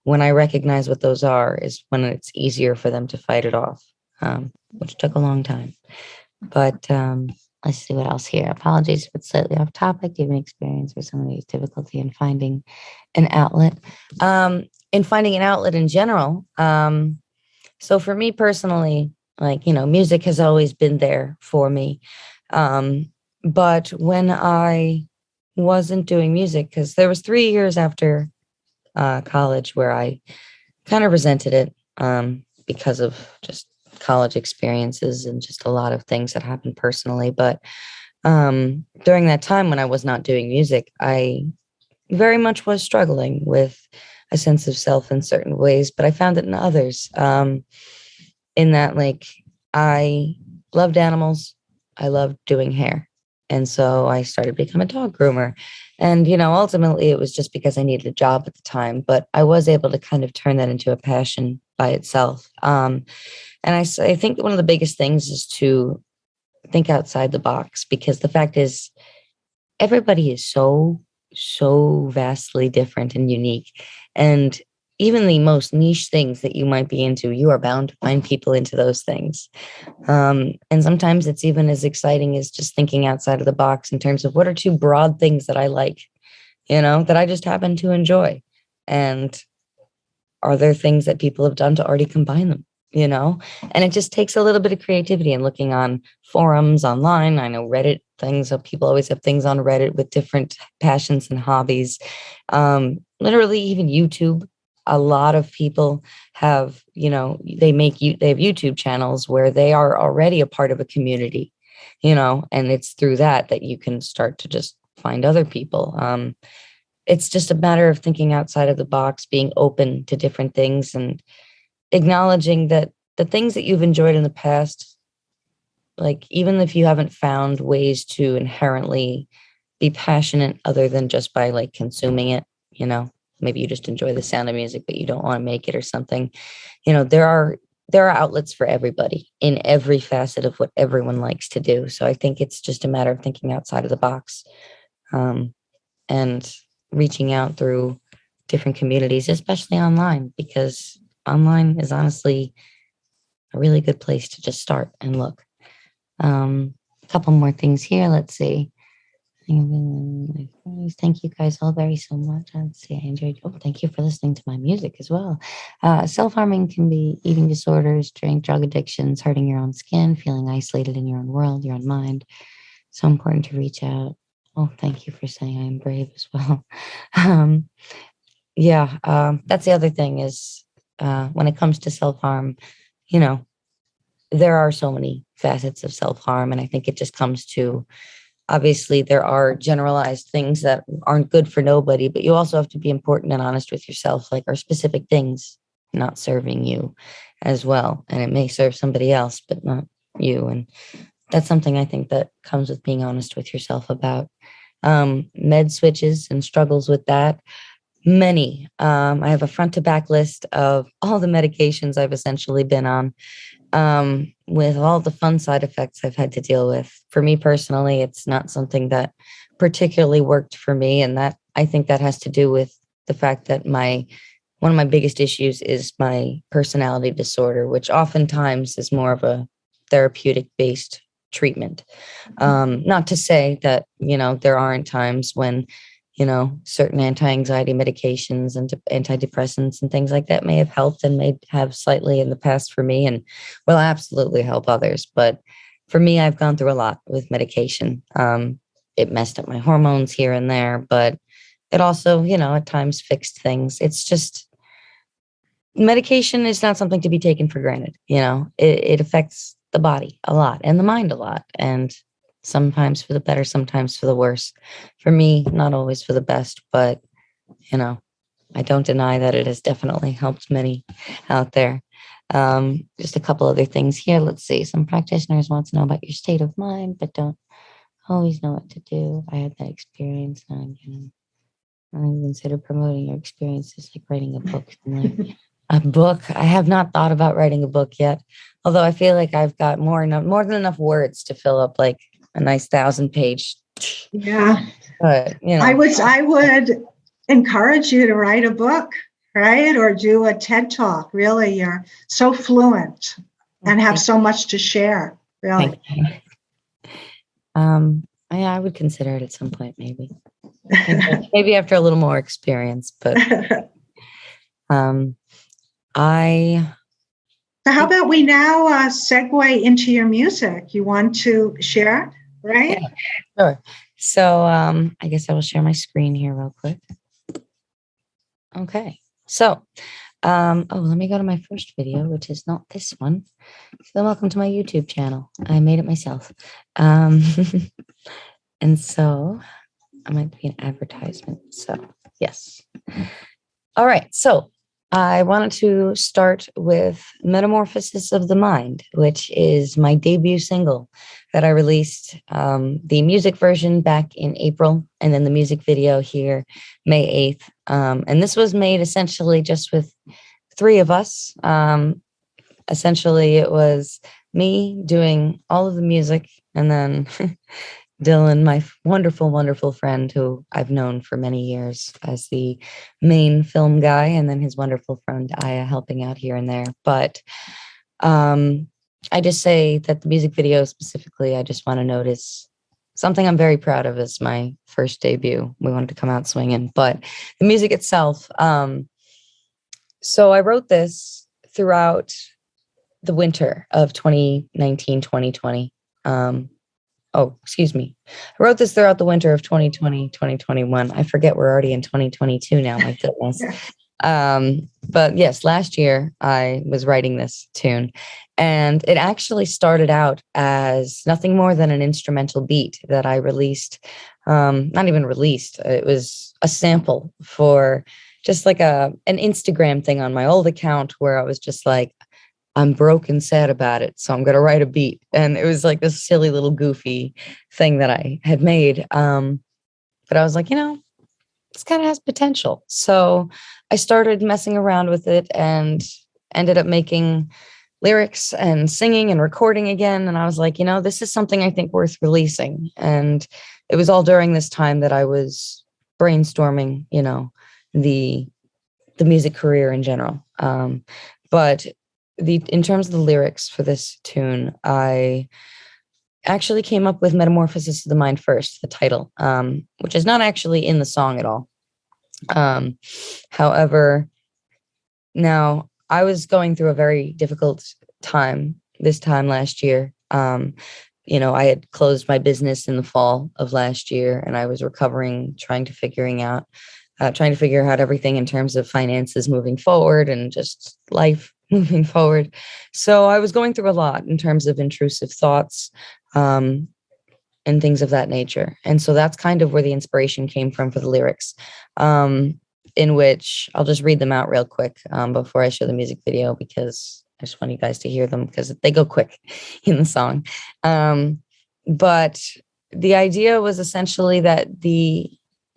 When I recognize what those are is when it's easier for them to fight it off, which took a long time. But let's see what else here. Apologies if it's slightly off topic. Do you have an experience or some of these difficulty in finding an outlet? In finding an outlet in general. So for me personally, music has always been there for me. But when I wasn't doing music, because there was 3 years after college where I kind of resented it because of just college experiences and just a lot of things that happened personally. But during that time when I was not doing music, I very much was struggling with a sense of self in certain ways, but I found it in others. In that, I loved animals. I loved doing hair. And so I started to become a dog groomer. And, ultimately it was just because I needed a job at the time, but I was able to kind of turn that into a passion by itself. And I think that one of the biggest things is to think outside the box, because the fact is everybody is so vastly different and unique. And even the most niche things that you might be into, you are bound to find people into those things. And sometimes it's even as exciting as just thinking outside of the box in terms of what are two broad things that I like, that I just happen to enjoy. And are there things that people have done to already combine them? And it just takes a little bit of creativity and looking on forums online. I know Reddit things, so people always have things on Reddit with different passions and hobbies. Literally even YouTube. A lot of people have, they have YouTube channels where they are already a part of a community, and it's through that you can start to just find other people. It's just a matter of thinking outside of the box, being open to different things, and acknowledging that the things that you've enjoyed in the past, like even if you haven't found ways to inherently be passionate other than just by like consuming it, maybe you just enjoy the sound of music, but you don't want to make it or something, there are outlets for everybody in every facet of what everyone likes to do. So I think it's just a matter of thinking outside of the box, and reaching out through different communities, especially online, because online is honestly a really good place to just start and look. A couple more things here. Let's see. Thank you guys all very so much. Let's see. I enjoyed. Oh, thank you for listening to my music as well. Self-harming can be eating disorders, drug addictions, hurting your own skin, feeling isolated in your own world, your own mind. So important to reach out. Oh, thank you for saying I am brave as well. That's the other thing is when it comes to self-harm, there are so many facets of self-harm. And I think it just comes to, obviously, there are generalized things that aren't good for nobody, but you also have to be important and honest with yourself, like are specific things not serving you as well. And it may serve somebody else, but not you. And that's something I think that comes with being honest with yourself about. Med switches and struggles with that. Many. I have a front to back list of all the medications I've essentially been on, with all the fun side effects I've had to deal with. For me personally, it's not something that particularly worked for me. And that I think that has to do with the fact that one of my biggest issues is my personality disorder, which oftentimes is more of a therapeutic based treatment. Not to say that, there aren't times when, certain anti-anxiety medications and antidepressants and things like that may have helped and may have slightly in the past for me and will absolutely help others. But for me, I've gone through a lot with medication. It messed up my hormones here and there, but it also, at times fixed things. It's just medication is not something to be taken for granted. It affects the body a lot and the mind a lot. And sometimes for the better, sometimes for the worse. For me, not always for the best, but, I don't deny that it has definitely helped many out there. Just a couple other things here. Let's see. Some practitioners want to know about your state of mind, but don't always know what to do. I had that experience. And I consider promoting your experiences like writing a book. A book. I have not thought about writing a book yet, although I feel like I've got more than enough words to fill up like a nice 1,000-page. Yeah. But I would encourage you to write a book, right? Or do a TED Talk. Really, you're so fluent and have so much to share. Really. I would consider it at some point, maybe. Maybe after a little more experience, but So how about we now segue into your music? You want to share, right? Yeah, sure. So I guess I will share my screen here real quick. Okay. So, let me go to my first video, which is not this one. So welcome to my YouTube channel. I made it myself. And so I might be an advertisement. So yes. All right. So I wanted to start with Metamorphosis of the Mind, which is my debut single that I released, the music version back in April, and then the music video here, May 8th. And this was made essentially just with three of us. Essentially, it was me doing all of the music, and then Dylan, my wonderful, wonderful friend who I've known for many years as the main film guy, and then his wonderful friend Aya helping out here and there. But I just say that the music video specifically, I just want to note is something I'm very proud of as my first debut. We wanted to come out swinging, but the music itself. So I wrote this throughout the winter of 2019, 2020. Excuse me. I wrote this throughout the winter of 2020, 2021. I forget we're already in 2022 now, my goodness. But yes, last year I was writing this tune, and it actually started out as nothing more than an instrumental beat that I released. Not even released. It was a sample for just like an Instagram thing on my old account where I was just like, I'm broke and sad about it, so I'm going to write a beat. And it was like this silly little goofy thing that I had made. But I was like, this kind of has potential. So I started messing around with it and ended up making lyrics and singing and recording again. And I was like, this is something I think worth releasing. And it was all during this time that I was brainstorming, the music career in general. But in terms of the lyrics for this tune, I actually came up with Metamorphosis of the Mind first, the title, which is not actually in the song at all. However, now I was going through a very difficult time this time last year. I had closed my business in the fall of last year, and I was recovering, trying to figure out everything in terms of finances moving forward and just life moving forward. So I was going through a lot in terms of intrusive thoughts and things of that nature. And so that's kind of where the inspiration came from for the lyrics, in which I'll just read them out real quick before I show the music video, because I just want you guys to hear them because they go quick in the song. But the idea was essentially that the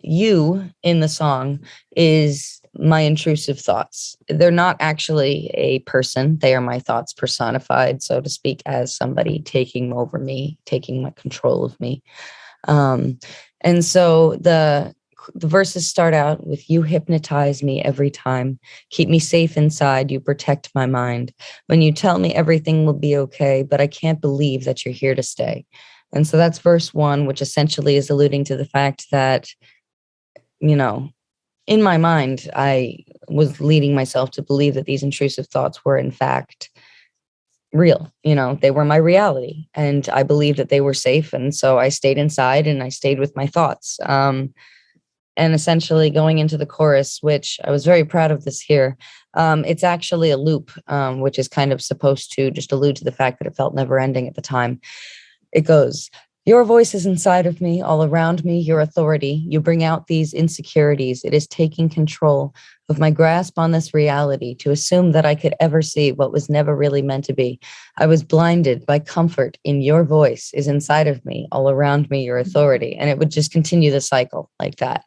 you in the song is my intrusive thoughts. They're not actually a person. They are my thoughts personified, so to speak, as somebody taking over me, taking my control of me. And so the verses start out with, you hypnotize me every time, keep me safe inside, you protect my mind. When you tell me everything will be okay, but I can't believe that you're here to stay. And so that's verse 1, which essentially is alluding to the fact that, in my mind, I was leading myself to believe that these intrusive thoughts were in fact real. They were my reality, and I believed that they were safe. And so I stayed inside and I stayed with my thoughts. And essentially going into the chorus, which I was very proud of this here. It's actually a loop, which is kind of supposed to just allude to the fact that it felt never ending at the time. It goes, your voice is inside of me, all around me, your authority. You bring out these insecurities. It is taking control of my grasp on this reality to assume that I could ever see what was never really meant to be. I was blinded by comfort in your voice is inside of me, all around me, your authority. And it would just continue the cycle like that.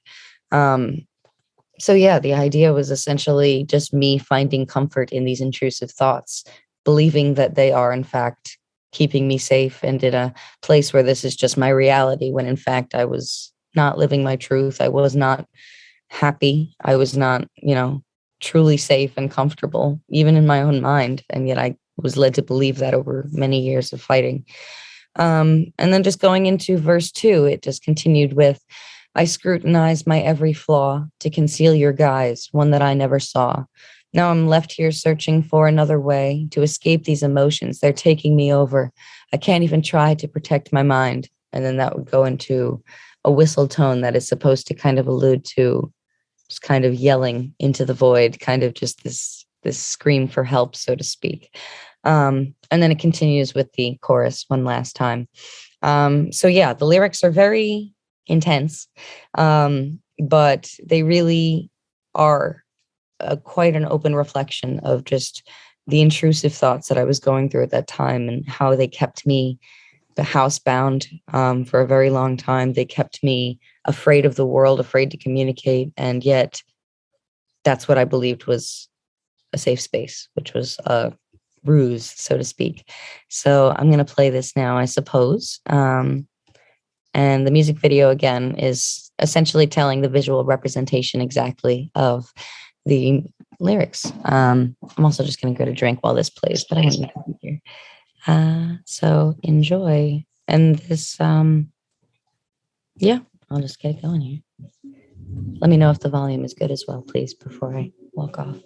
So yeah, the idea was essentially just me finding comfort in these intrusive thoughts, believing that they are in fact keeping me safe and in a place where this is just my reality, when in fact I was not living my truth. I was not happy. I was not, truly safe and comfortable, even in my own mind. And yet I was led to believe that over many years of fighting. And then just going into verse 2, it just continued with, I scrutinize my every flaw to conceal your guise, one that I never saw. Now I'm left here searching for another way to escape these emotions. They're taking me over. I can't even try to protect my mind. And then that would go into a whistle tone that is supposed to kind of allude to just kind of yelling into the void, kind of just this scream for help, so to speak. And then it continues with the chorus one last time. So yeah, the lyrics are very intense, but they really are quite an open reflection of just the intrusive thoughts that I was going through at that time and how they kept me housebound for a very long time. They kept me afraid of the world, afraid to communicate. And yet that's what I believed was a safe space, which was a ruse, so to speak. So I'm going to play this now, I suppose. And the music video, again, is essentially telling the visual representation exactly of the lyrics. I'm also just going to get a drink while this plays, but I have nothing here. So enjoy. And this, yeah, I'll just get it going here. Let me know if the volume is good as well, please, before I walk off.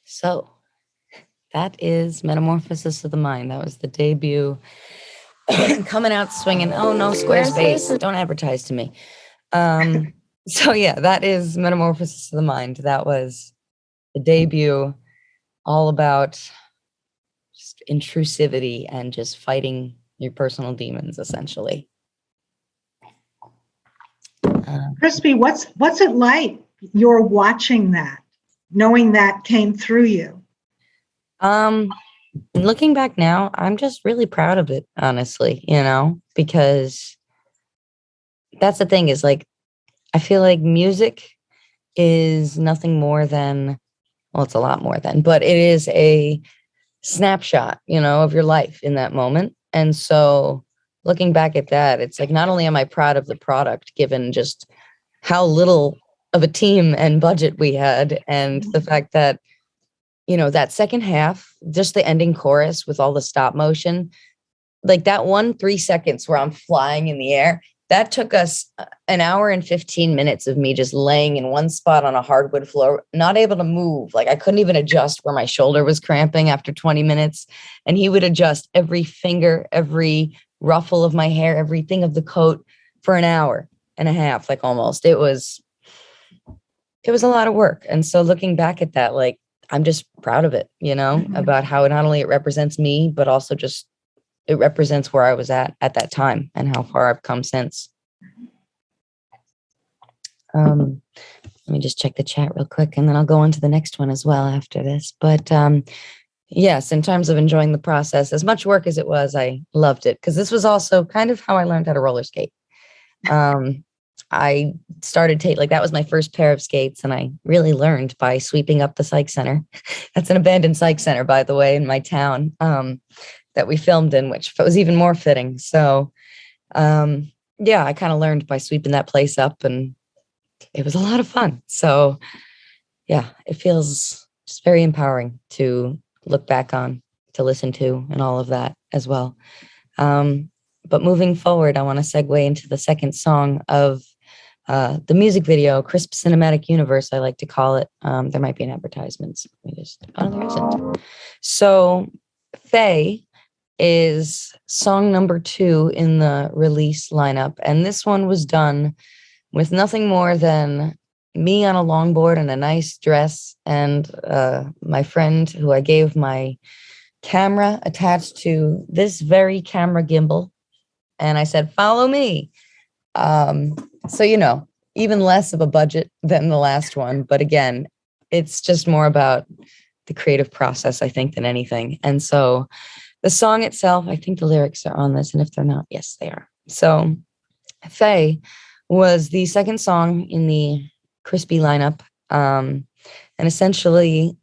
So that is Metamorphosis of the Mind. That was the debut. Coming out swinging. Oh no, Squarespace, don't advertise to me. So yeah, that is Metamorphosis of the Mind. That was the debut, all about just intrusivity and just fighting your personal demons, essentially. Crispy, what's it like? You're watching that, knowing that came through you. Looking back now, I'm just really proud of it, honestly, because that's the thing is like, I feel like music is nothing more than, well, it's a lot more than, but it is a snapshot, of your life in that moment. And so looking back at that, it's like, not only am I proud of the product, given just how little of a team and budget we had, and the fact that, that second half, just the ending chorus with all the stop motion, like that 3 seconds where I'm flying in the air, that took us an hour and 15 minutes of me just laying in one spot on a hardwood floor, not able to move. Like I couldn't even adjust where my shoulder was cramping after 20 minutes. And he would adjust every finger, every ruffle of my hair, everything of the coat for an hour and a half, like almost. It was a lot of work. And so looking back at that, like, I'm just proud of it, about how not only it represents me, but also just it represents where I was at that time and how far I've come since. Let me just check the chat real quick, and then I'll go on to the next one as well after this. But yes, in terms of enjoying the process, as much work as it was, I loved it, because this was also kind of how I learned how to roller skate. I started that was my first pair of skates, and I really learned by sweeping up the psych center. That's an abandoned psych center, by the way, in my town, that we filmed in, which was even more fitting. So, I kind of learned by sweeping that place up, and it was a lot of fun. So, yeah, it feels just very empowering to look back on, to listen to, and all of that as well. But moving forward, I want to segue into the second song of the music video, Crisp Cinematic Universe, I like to call it. There might be an advertisement. So there isn't. So Faye is song number 2 in the release lineup. And this one was done with nothing more than me on a longboard and a nice dress, and my friend who I gave my camera attached to this very camera gimbal. And I said, follow me. So, even less of a budget than the last one. But again, it's just more about the creative process, I think, than anything. And so the song itself, I think the lyrics are on this. And if they're not, yes, they are. So Faye was the second song in the Crispy lineup. And essentially,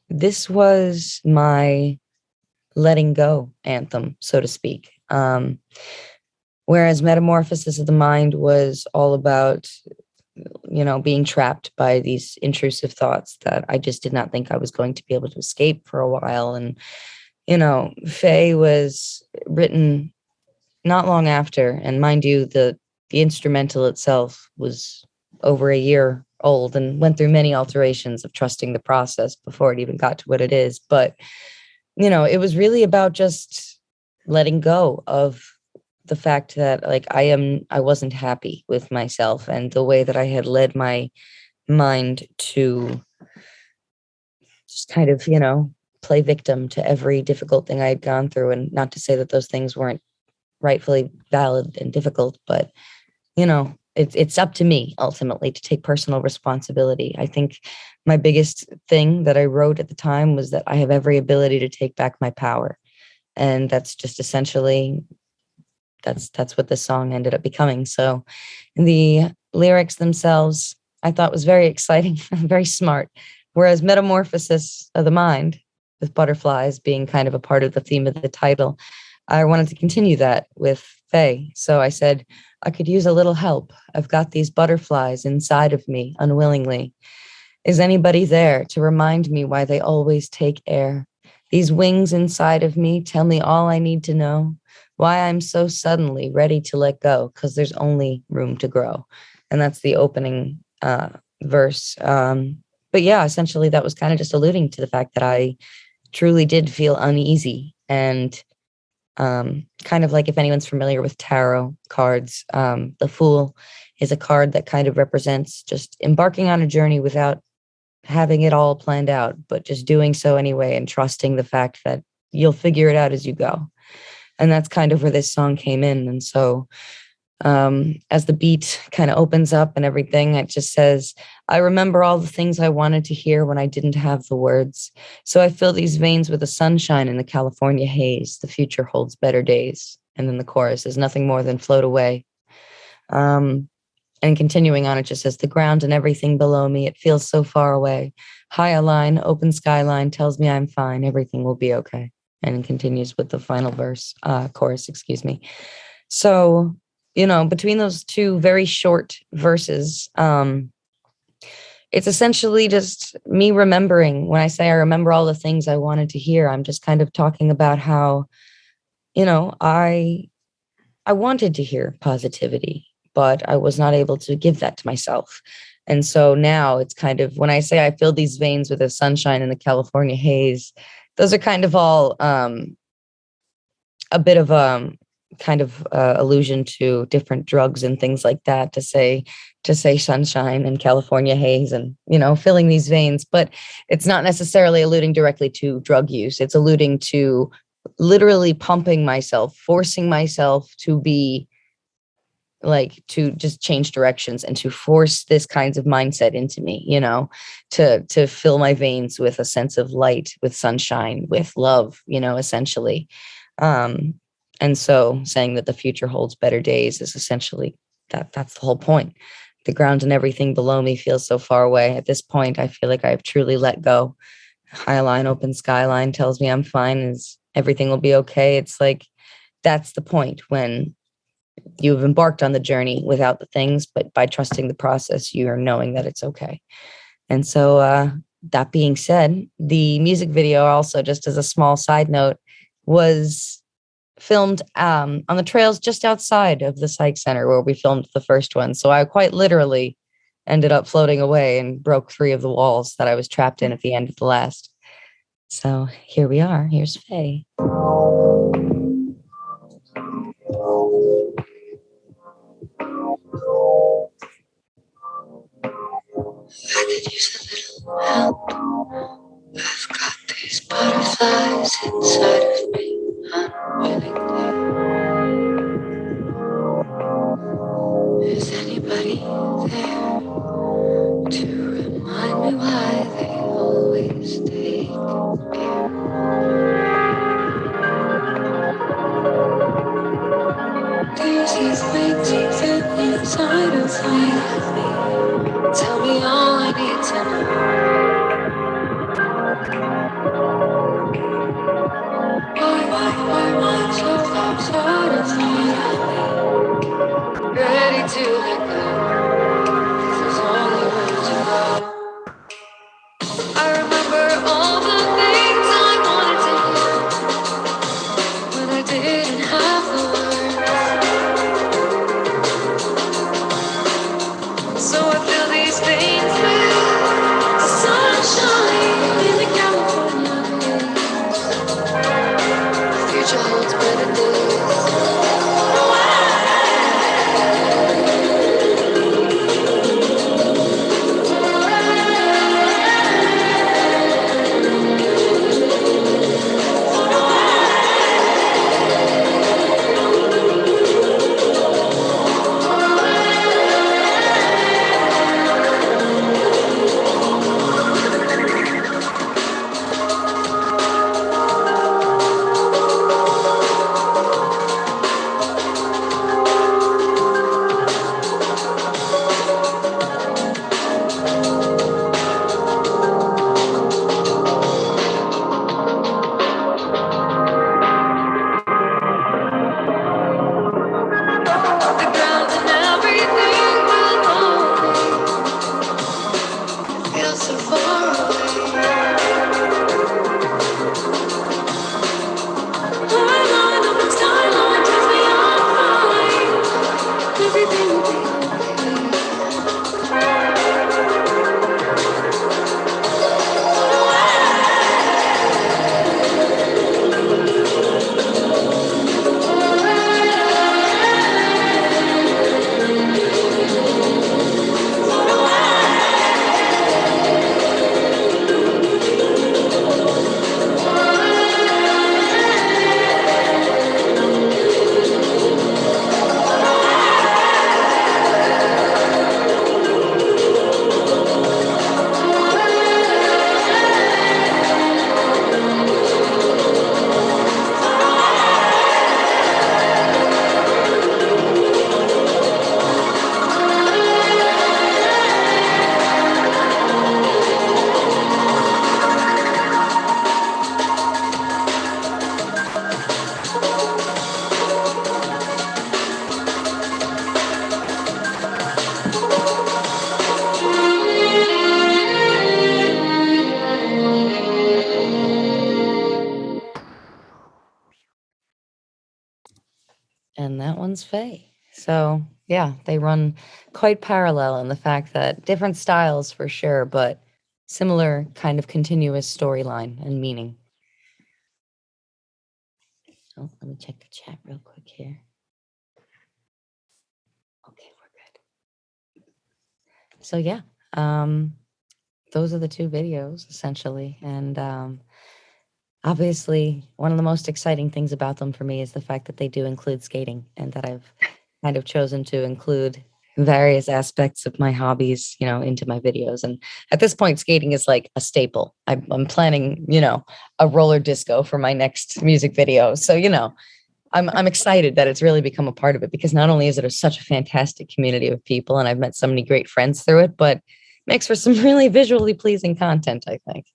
this was my letting go anthem, so to speak. Whereas Metamorphosis of the Mind was all about, being trapped by these intrusive thoughts that I just did not think I was going to be able to escape for a while. And, Faye was written not long after. And mind you, the instrumental itself was over a year old and went through many alterations of trusting the process before it even got to what it is. But, it was really about just letting go of the fact that I wasn't happy with myself and the way that I had led my mind to just kind of, play victim to every difficult thing I had gone through. And not to say that those things weren't rightfully valid and difficult, but, it's up to me ultimately to take personal responsibility. I think my biggest thing that I wrote at the time was that I have every ability to take back my power. And that's just essentially that's what this song ended up becoming. So the lyrics themselves, I thought was very exciting, very smart. Whereas Metamorphosis of the Mind, with butterflies being kind of a part of the theme of the title, I wanted to continue that with Faye. So I said, I could use a little help. I've got these butterflies inside of me unwillingly. Is anybody there to remind me why they always take air? These wings inside of me tell me all I need to know. Why I'm so suddenly ready to let go, because there's only room to grow. And that's the opening verse. But yeah, essentially that was kind of just alluding to the fact that I truly did feel uneasy. And kind of like, if anyone's familiar with tarot cards, the Fool is a card that kind of represents just embarking on a journey without having it all planned out, but just doing so anyway and trusting the fact that you'll figure it out as you go. And that's kind of where this song came in. And so as the beat kind of opens up and everything, it just says, I remember all the things I wanted to hear when I didn't have the words. So I fill these veins with the sunshine and the California haze. The future holds better days. And then the chorus is nothing more than float away. And continuing on, it just says, the ground and everything below me, it feels so far away. High a line, open skyline tells me I'm fine. Everything will be okay. And it continues with the final chorus, excuse me. So, between those two very short verses, it's essentially just me remembering. When I say I remember all the things I wanted to hear, I'm just kind of talking about how, I wanted to hear positivity, but I was not able to give that to myself. And so now it's kind of, when I say I fill these veins with the sunshine and the California haze, those are kind of all a bit of kind of allusion to different drugs and things like that, to say sunshine and California haze and, filling these veins. But it's not necessarily alluding directly to drug use. It's alluding to literally pumping myself, forcing myself to be to just change directions and to force this kinds of mindset into me, to fill my veins with a sense of light, with sunshine, with love, essentially. And so saying that the future holds better days is essentially that's the whole point. The ground and everything below me feels so far away. At this point, I feel like I've truly let go. High line, open skyline tells me I'm fine, is everything will be okay. It's like, that's the point when you've embarked on the journey without the things, but by trusting the process, you are knowing that it's okay. And so that being said, the music video also, just as a small side note, was filmed on the trails just outside of the psych center where we filmed the first one. So I quite literally ended up floating away and broke 3 of the walls that I was trapped in at the end of the last. So here we are. Here's Faye. I could use a little help. I've got these butterflies inside of me unwillingly. Is anybody there to remind me why they always take care? There's these things inside of me. Tell me all I need to know. that one's Faye. So yeah, they run quite parallel in the fact that different styles for sure, but similar kind of continuous storyline and meaning. Oh, let me check the chat real quick here. Okay, we're good. So yeah, those are the two videos essentially. And obviously one of the most exciting things about them for me is the fact that they do include skating, and that I've kind of chosen to include various aspects of my hobbies, into my videos. And at this point, skating is like a staple. I'm planning, a roller disco for my next music video. So, I'm excited that it's really become a part of it, because not only is it such a fantastic community of people, and I've met so many great friends through it, but makes for some really visually pleasing content, I think.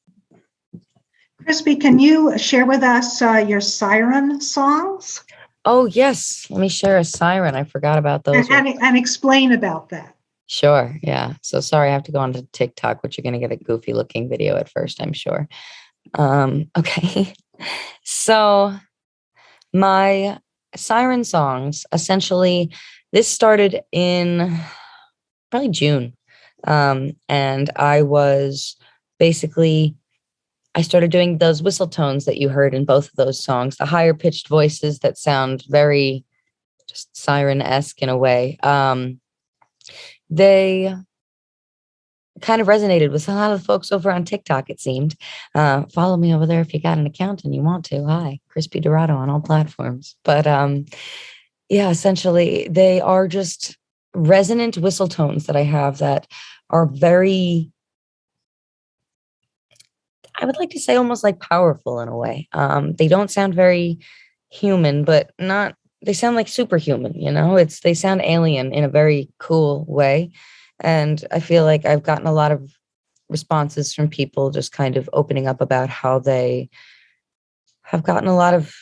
Krispy, can you share with us your Siren Songs? Oh, yes. Let me share a siren. I forgot about those. And explain about that. Sure. Yeah. So sorry, I have to go on to TikTok, which you're going to get a goofy looking video at first, I'm sure. Okay. So my Siren Songs, essentially, this started in probably June. And I was basically, I started doing those whistle tones that you heard in both of those songs, the higher pitched voices that sound very just siren-esque in a way. They kind of resonated with a lot of the folks over on TikTok, it seemed. Follow me over there if you got an account and you want to. Hi, Krispy DeRato on all platforms. But yeah, essentially, they are just resonant whistle tones that I have that are very, I would like to say, almost like powerful in a way. They don't sound very human, but not, they sound like superhuman, they sound alien in a very cool way. And I feel like I've gotten a lot of responses from people just kind of opening up about how they have gotten a lot of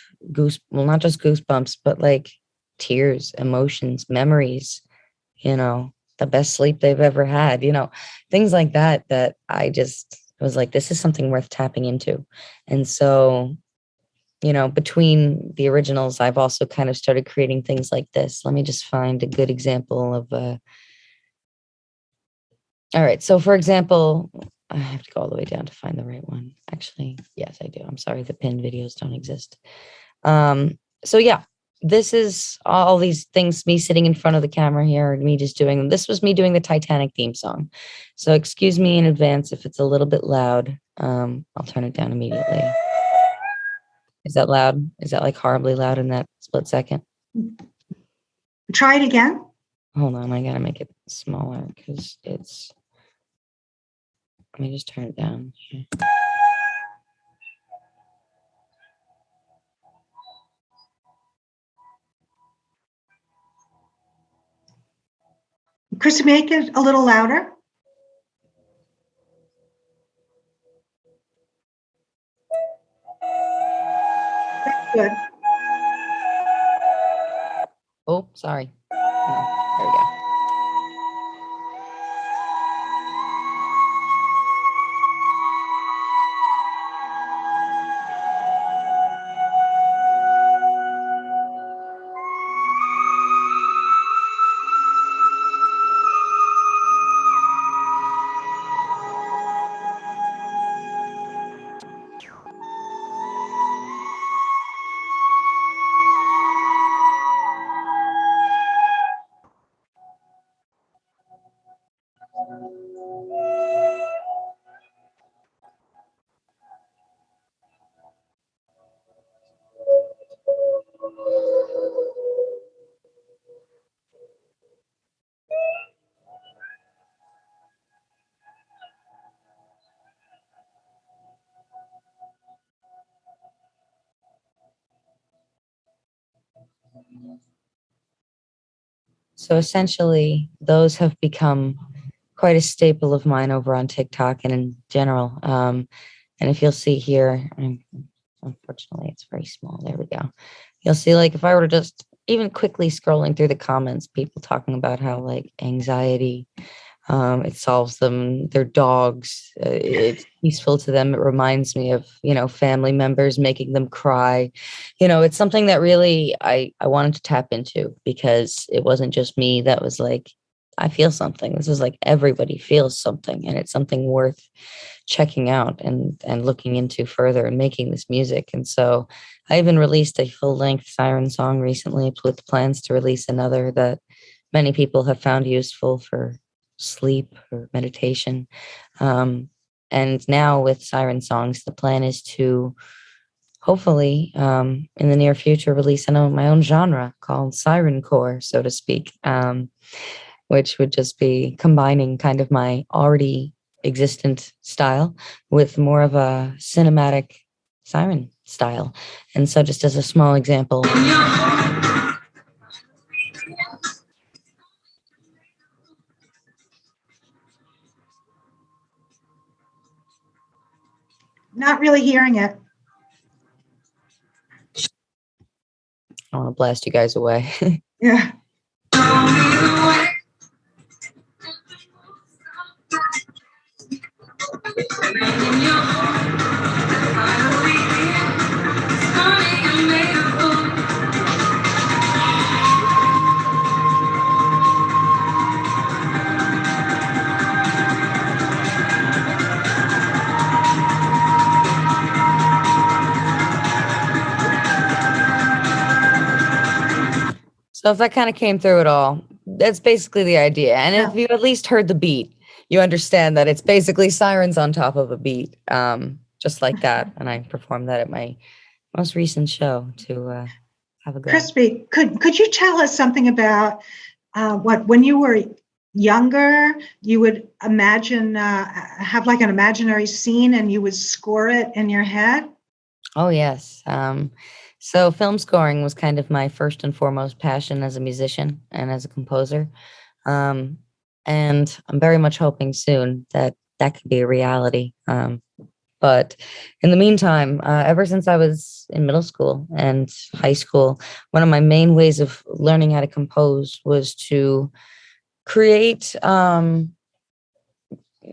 not just goosebumps, but like tears, emotions, memories, the best sleep they've ever had, things like that, that I just was like, this is something worth tapping into. And so, between the originals, I've also kind of started creating things like this. Let me just find a good example of all right. So for example, I have to go all the way down to find the right one. Actually, yes, I do. I'm sorry. The pinned videos don't exist. So yeah, this is all these things, me sitting in front of the camera here, and me just doing them. This was me doing the Titanic theme song. So excuse me in advance if it's a little bit loud. I'll turn it down immediately. Is that loud? Is that like horribly loud in that split second? Try it again. Hold on. I got to make it smaller because it's, let me just turn it down here. Chris, make it a little louder. That's good. Oh, sorry. Oh, there we go. So essentially, those have become quite a staple of mine over on TikTok and in general. And if you'll see here, unfortunately, it's very small. There we go. You'll see, like, if I were to just even quickly scrolling through the comments, people talking about how like anxiety It solves them, their dogs. It's peaceful to them. It reminds me of, family members, making them cry. It's something that really I wanted to tap into, because it wasn't just me that was like, I feel something. This is like everybody feels something, and it's something worth checking out and looking into further and making this music. And so I even released a full-length Siren song recently, with plans to release another that many people have found useful for sleep or meditation. And now with Siren Songs, the plan is to hopefully, in the near future, release my own genre called Siren Core, so to speak, which would just be combining kind of my already existent style with more of a cinematic siren style. And so, just as a small example, Not really hearing it. I want to blast you guys away. Yeah. So if that kind of came through at all, that's basically the idea. And if you at least heard the beat, you understand that it's basically sirens on top of a beat, just like that. And I performed that at my most recent show to have a go. Krispy, could you tell us something about when you were younger, you would imagine, have like an imaginary scene and you would score it in your head? Oh, yes. So film scoring was kind of my first and foremost passion as a musician and as a composer. And I'm very much hoping soon that that could be a reality. But in the meantime, ever since I was in middle school and high school, one of my main ways of learning how to compose was to create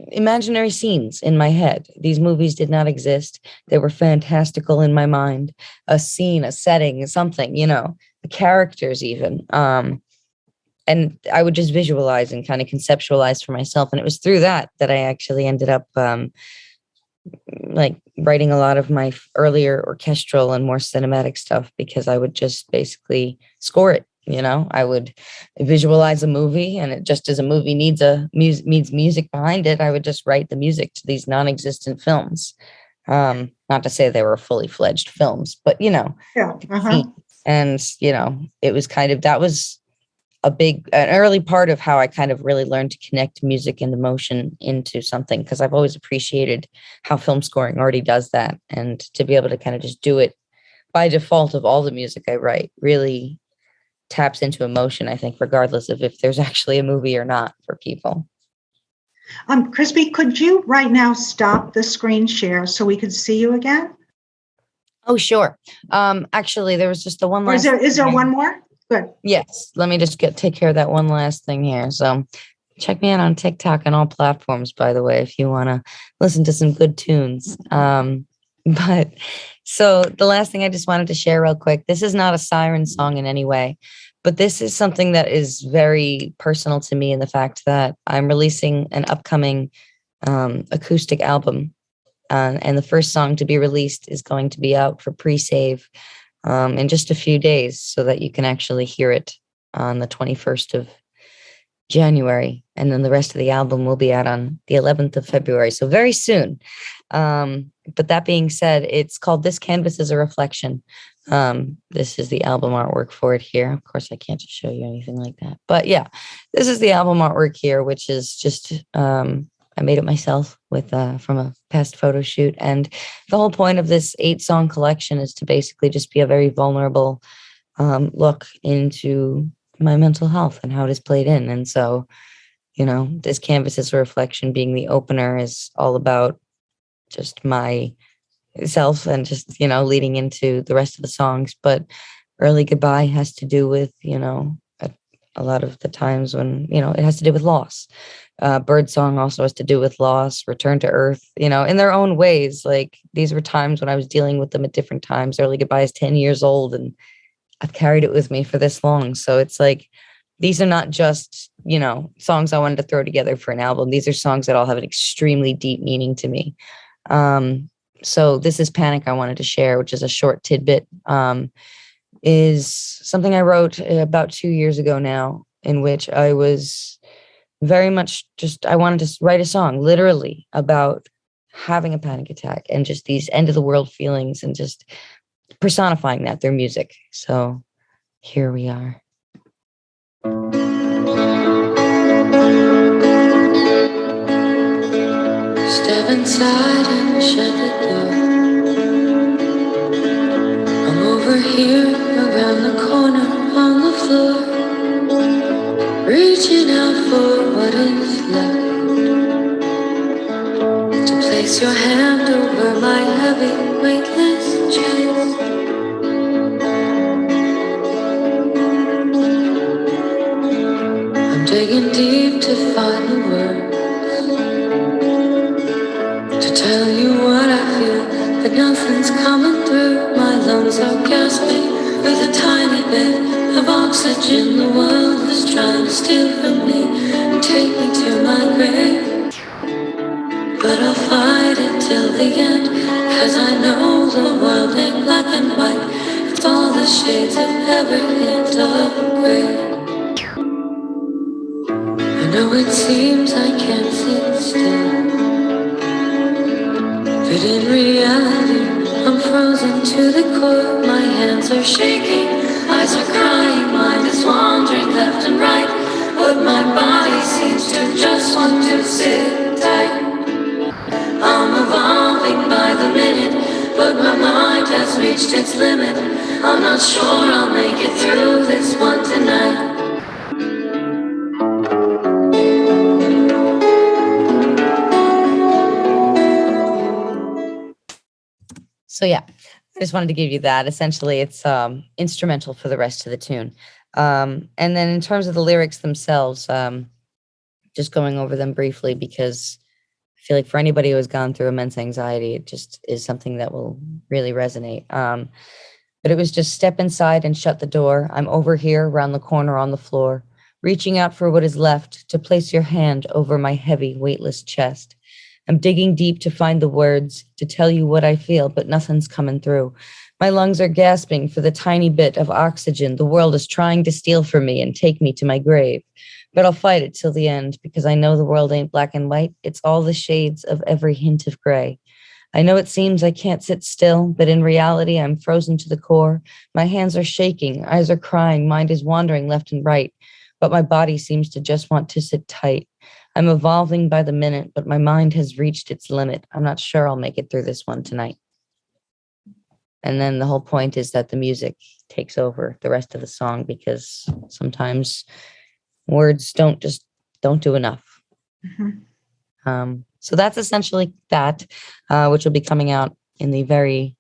imaginary scenes in my head. These movies did not exist. They were fantastical in my mind. A scene, a setting, something, the characters even. And I would just visualize and kind of conceptualize for myself. And it was through that I actually ended up like writing a lot of my earlier orchestral and more cinematic stuff, because I would just basically score it. I would visualize a movie, and it just as a movie needs music behind it, I would just write the music to these non-existent films. Not to say they were fully fledged films, but Yeah. And it was kind of, that was an early part of how I kind of really learned to connect music and emotion into something, because I've always appreciated how film scoring already does that, and to be able to kind of just do it by default of all the music I write really taps into emotion, I think, regardless of if there's actually a movie or not for people. Krispy, could you right now stop the screen share so we could see you again? Oh, sure. Actually, there was just the one last. Is there one more? Good. Yes. Let me just take care of that one last thing here. So check me out on TikTok and all platforms, by the way, if you want to listen to some good tunes. But so the last thing I just wanted to share real quick, this is not a siren song in any way, but this is something that is very personal to me, in the fact that I'm releasing an upcoming acoustic album. And the first song to be released is going to be out for pre-save in just a few days, so that you can actually hear it on the 21st of January. And then the rest of the album will be out on the 11th of February. So very soon. But that being said, it's called This Canvas is a Reflection. This is the album artwork for it here. Of course, I can't just show you anything like that. But yeah, this is the album artwork here, which is just, I made it myself with from a past photo shoot. And the whole point of this 8-song collection is to basically just be a very vulnerable look into my mental health and how it is played in. And so, This Canvas is a Reflection being the opener is all about just myself and just, leading into the rest of the songs. But Early Goodbye has to do with, a lot of the times when, it has to do with loss. Birdsong also has to do with loss, return to earth, in their own ways. Like, these were times when I was dealing with them at different times. Early Goodbye is 10 years old, and I've carried it with me for this long. So it's like, these are not just, songs I wanted to throw together for an album. These are songs that all have an extremely deep meaning to me. So This Is Panic I wanted to share, which is a short tidbit, is something I wrote about 2 years ago now, in which I was very much I wanted to write a song literally about having a panic attack and just these end of the world feelings and just personifying that through music. So here we are. Step inside and shut the door. I'm over here around the corner on the floor, reaching out for what is left. To place your hand over my heavy, weightless chest. I'm digging deep to find the words to tell you what I feel, but nothing's coming through. My lungs are gasping with a tiny bit of oxygen. The world is trying to steal from me and take me to my grave. But I'll fight it till the end, 'cause I know the world ain't black and white. It's all the shades of every hint of gray. I know it seems I can't sit still, but in reality, I'm frozen to the core. My hands are shaking, eyes are crying, mind is wandering left and right, but my body seems to just want to sit tight. I'm evolving by the minute, but my mind has reached its limit. I'm not sure I'll make it through this one tonight. So yeah, I just wanted to give you that. Essentially, it's instrumental for the rest of the tune. And then in terms of the lyrics themselves, just going over them briefly, because I feel like for anybody who has gone through immense anxiety, it just is something that will really resonate. But it was just step inside and shut the door. I'm over here around the corner on the floor, reaching out for what is left, to place your hand over my heavy, weightless chest. I'm digging deep to find the words to tell you what I feel, but nothing's coming through. My lungs are gasping for the tiny bit of oxygen the world is trying to steal from me and take me to my grave. But I'll fight it till the end, because I know the world ain't black and white. It's all the shades of every hint of gray. I know it seems I can't sit still, but in reality, I'm frozen to the core. My hands are shaking, eyes are crying, mind is wandering left and right, but my body seems to just want to sit tight. I'm evolving by the minute, but my mind has reached its limit. I'm not sure I'll make it through this one tonight. And then the whole point is that the music takes over the rest of the song, because sometimes words don't do enough. Mm-hmm. So that's essentially that, which will be coming out in the very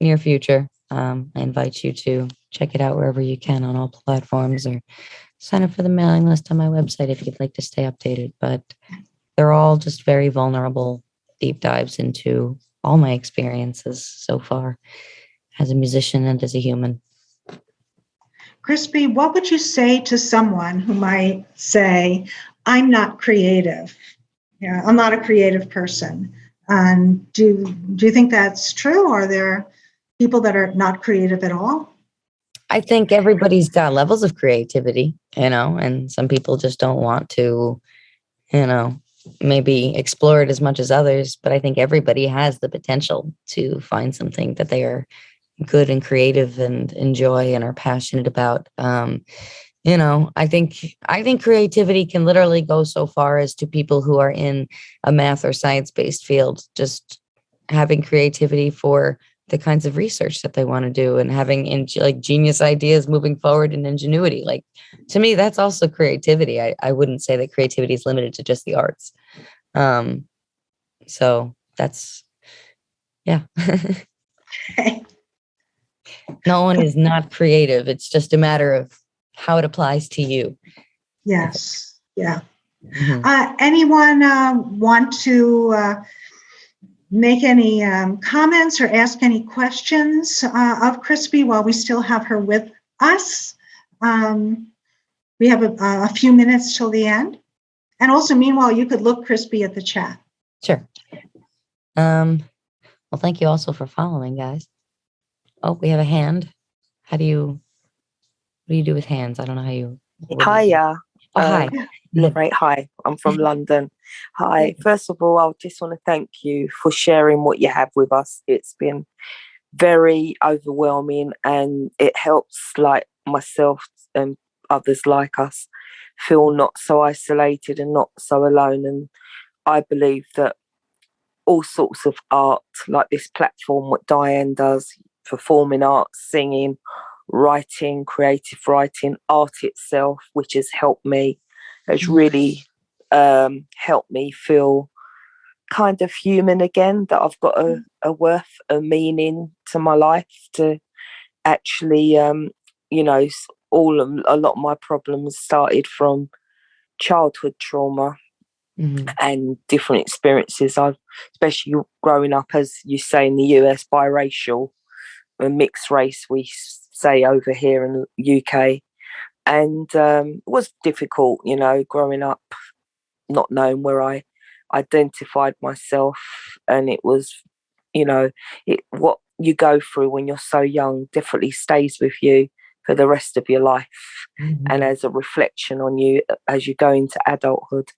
near future. I invite you to check it out wherever you can on all platforms, or sign up for the mailing list on my website if you'd like to stay updated. But they're all just very vulnerable deep dives into all my experiences so far as a musician and as a human. Krispy, what would you say to someone who might say, I'm not creative? Yeah, I'm not a creative person. Do you think that's true? Are there people that are not creative at all? I think everybody's got levels of creativity, and some people just don't want to, maybe explore it as much as others. But I think everybody has the potential to find something that they are good and creative and enjoy and are passionate about. I think creativity can literally go so far as to people who are in a math or science-based field, just having creativity for the kinds of research that they want to do, and having genius ideas moving forward and ingenuity. Like, to me, that's also creativity. I wouldn't say that creativity is limited to just the arts. So that's, yeah. No one is not creative. It's just a matter of how it applies to you. Yes. Yeah. Mm-hmm. Anyone want to make any comments or ask any questions of Krispy while we still have her with us? We have a few minutes till the end. And also, meanwhile, you could look Krispy at the chat. Sure. Well, thank you also for following, guys. Oh, we have a hand. What do you do with hands? I don't know how you. Hiya. Oh, hi. Right, hi. I'm from London. Hi. First of all, I just want to thank you for sharing what you have with us. It's been very overwhelming, and it helps like myself and others like us feel not so isolated and not so alone. And I believe that all sorts of art, like this platform, what Diane does, performing arts, singing, writing, creative writing, art itself, which has helped me, has really helped me feel kind of human again, that I've got a worth, a meaning to my life, to actually, you know, a lot of my problems started from childhood trauma. Mm-hmm. And different experiences. I've, especially growing up, as you say, in the US, biracial, a mixed race, we say over here in the UK. And it was difficult, you know, growing up, not knowing where I identified myself. And it was, you know, what you go through when you're so young definitely stays with you for the rest of your life, and as a reflection on you as you go into adulthood.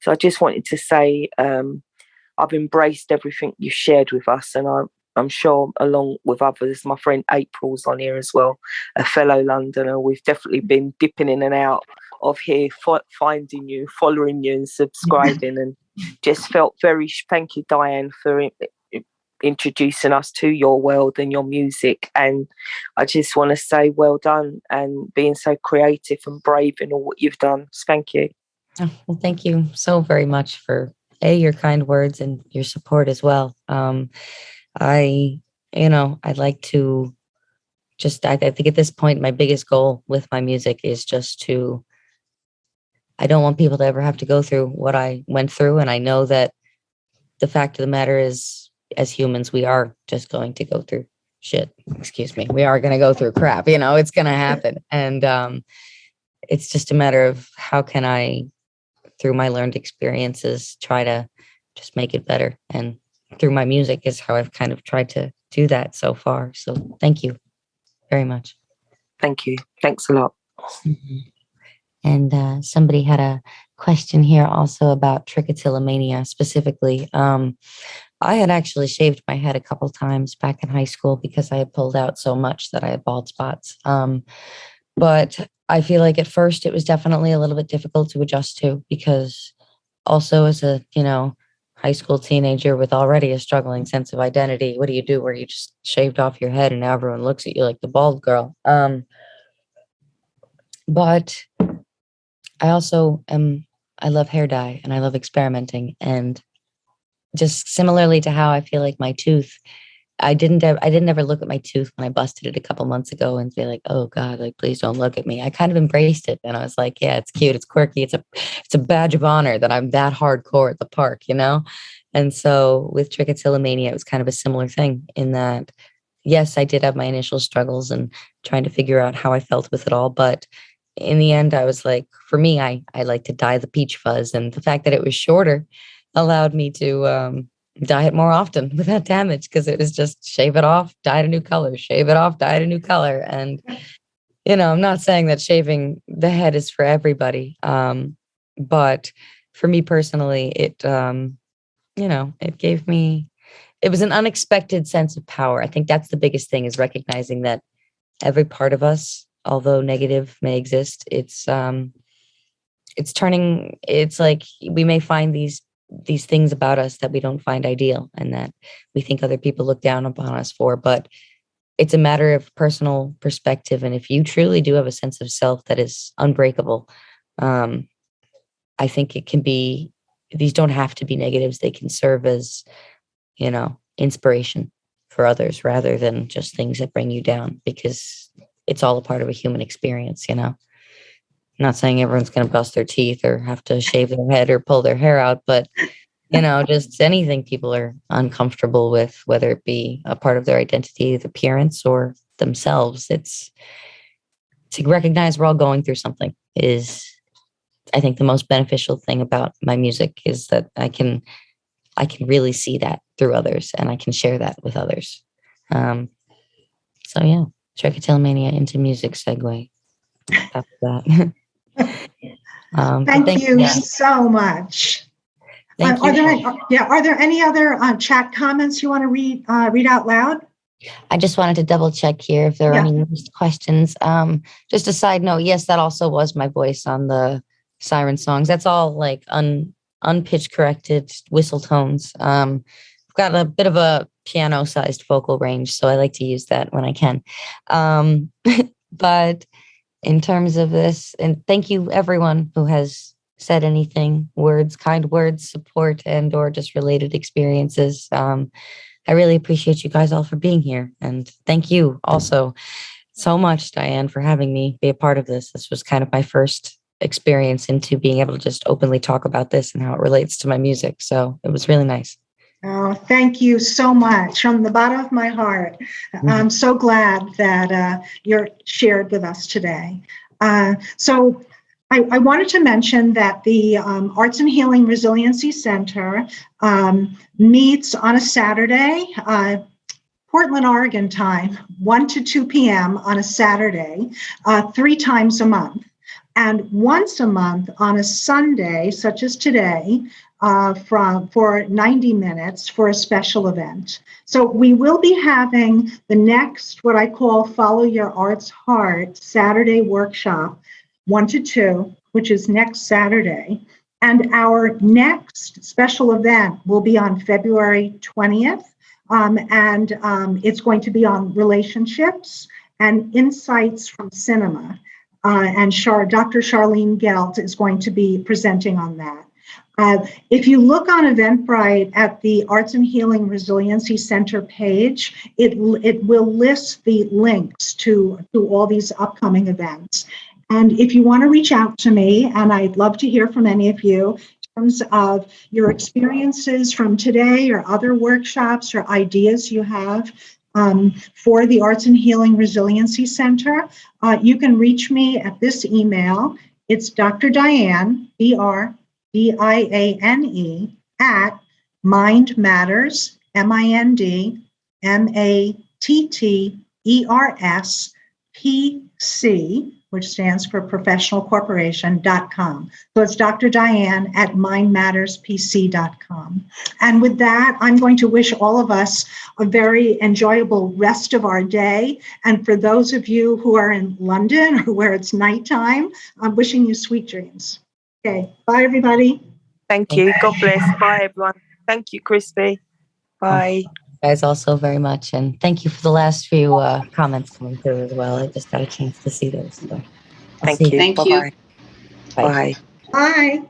So I just wanted to say I've embraced everything you shared with us, and I'm sure along with others, my friend April's on here as well, a fellow Londoner. We've definitely been dipping in and out of here, finding you, following you and subscribing, and just felt very, thank you, Diane, for introducing us to your world and your music. And I just want to say well done, and being so creative and brave in all what you've done. Thank you. Oh, well, thank you so very much for your kind words and your support as well. I'd like to I think at this point, my biggest goal with my music is just to, I don't want people to ever have to go through what I went through. And I know that the fact of the matter is, as humans, we are just going to go through shit. Excuse me. We are going to go through crap, it's going to happen. And it's just a matter of how can I, through my learned experiences, try to just make it better. And through my music is how I've kind of tried to do that so far. So thank you very much. Thank you. Thanks a lot. Mm-hmm. And somebody had a question here also about trichotillomania specifically. I had actually shaved my head a couple times back in high school because I had pulled out so much that I had bald spots. But I feel like at first it was definitely a little bit difficult to adjust to, because also as a, high school teenager with already a struggling sense of identity, what do you do where you just shaved off your head and now everyone looks at you like the bald girl? But I also I love hair dye and I love experimenting, and just similarly to how I feel like my tooth, I didn't ever look at my tooth when I busted it a couple months ago and be like, oh God, like, please don't look at me. I kind of embraced it. And I was like, yeah, it's cute. It's quirky. It's a badge of honor that I'm that hardcore at the park, And so with trichotillomania, it was kind of a similar thing in that, yes, I did have my initial struggles and trying to figure out how I felt with it all. But in the end, I was like, for me, I like to dye the peach fuzz. And the fact that it was shorter allowed me to dye it more often without damage, because it was just shave it off, dye it a new color, shave it off, dye it a new color. And, I'm not saying that shaving the head is for everybody. But for me personally, it gave me, it was an unexpected sense of power. I think that's the biggest thing, is recognizing that every part of us, although negative may exist, it's like we may find these things about us that we don't find ideal and that we think other people look down upon us for, but it's a matter of personal perspective. And if you truly do have a sense of self that is unbreakable, I think it can be, these don't have to be negatives. They can serve as, inspiration for others rather than just things that bring you down, because it's all a part of a human experience, not saying everyone's going to bust their teeth or have to shave their head or pull their hair out, but just anything people are uncomfortable with, whether it be a part of their identity, appearance, or themselves. It's to recognize we're all going through something is, I think, the most beneficial thing about my music is that I can really see that through others, and I can share that with others. So yeah, Trichotillomania into music segue. After that. Thank you so much. Are there any other chat comments you want to read out loud? I just wanted to double check here if there are any questions. Just a side note, yes, that also was my voice on the Siren Songs. That's all like unpitch corrected whistle tones. I've got a bit of a piano-sized vocal range, so I like to use that when I can. But in terms of this, and thank you everyone who has said anything, kind words, support, and or just related experiences. I really appreciate you guys all for being here. And thank you also so much, Diane, for having me be a part of this. This was kind of my first experience into being able to just openly talk about this and how it relates to my music. So it was really nice. Oh, thank you so much from the bottom of my heart. I'm so glad that you're shared with us today. So I wanted to mention that the Arts and Healing Resiliency Center meets on a Saturday, Portland, Oregon time, 1 to 2 p.m. on a Saturday, 3 times a month. And once a month on a Sunday, such as today, for 90 minutes for a special event. So we will be having the next, what I call Follow Your Art's Heart Saturday workshop, 1 to 2, which is next Saturday. And our next special event will be on February 20th. And it's going to be on relationships and insights from cinema. And Dr. Charlene Gelt is going to be presenting on that. If you look on Eventbrite at the Arts and Healing Resiliency Center page, it will list the links to all these upcoming events. And if you want to reach out to me, and I'd love to hear from any of you in terms of your experiences from today or other workshops or ideas you have for the Arts and Healing Resiliency Center, you can reach me at this email. It's drdiane, DRDIANE, at Mind Matters, MINDMATTERS, PC, which stands for professionalcorporation.com. So it's Dr. Diane at mindmatterspc.com. And with that, I'm going to wish all of us a very enjoyable rest of our day. And for those of you who are in London or where it's nighttime, I'm wishing you sweet dreams. Okay, bye everybody. Thank you. God bless. Bye everyone. Thank you, Krispy. Bye. Guys also very much, and thank you for the last few comments coming through as well. I just got a chance to see those. So Thank you. Thank you. Bye. Bye. Bye.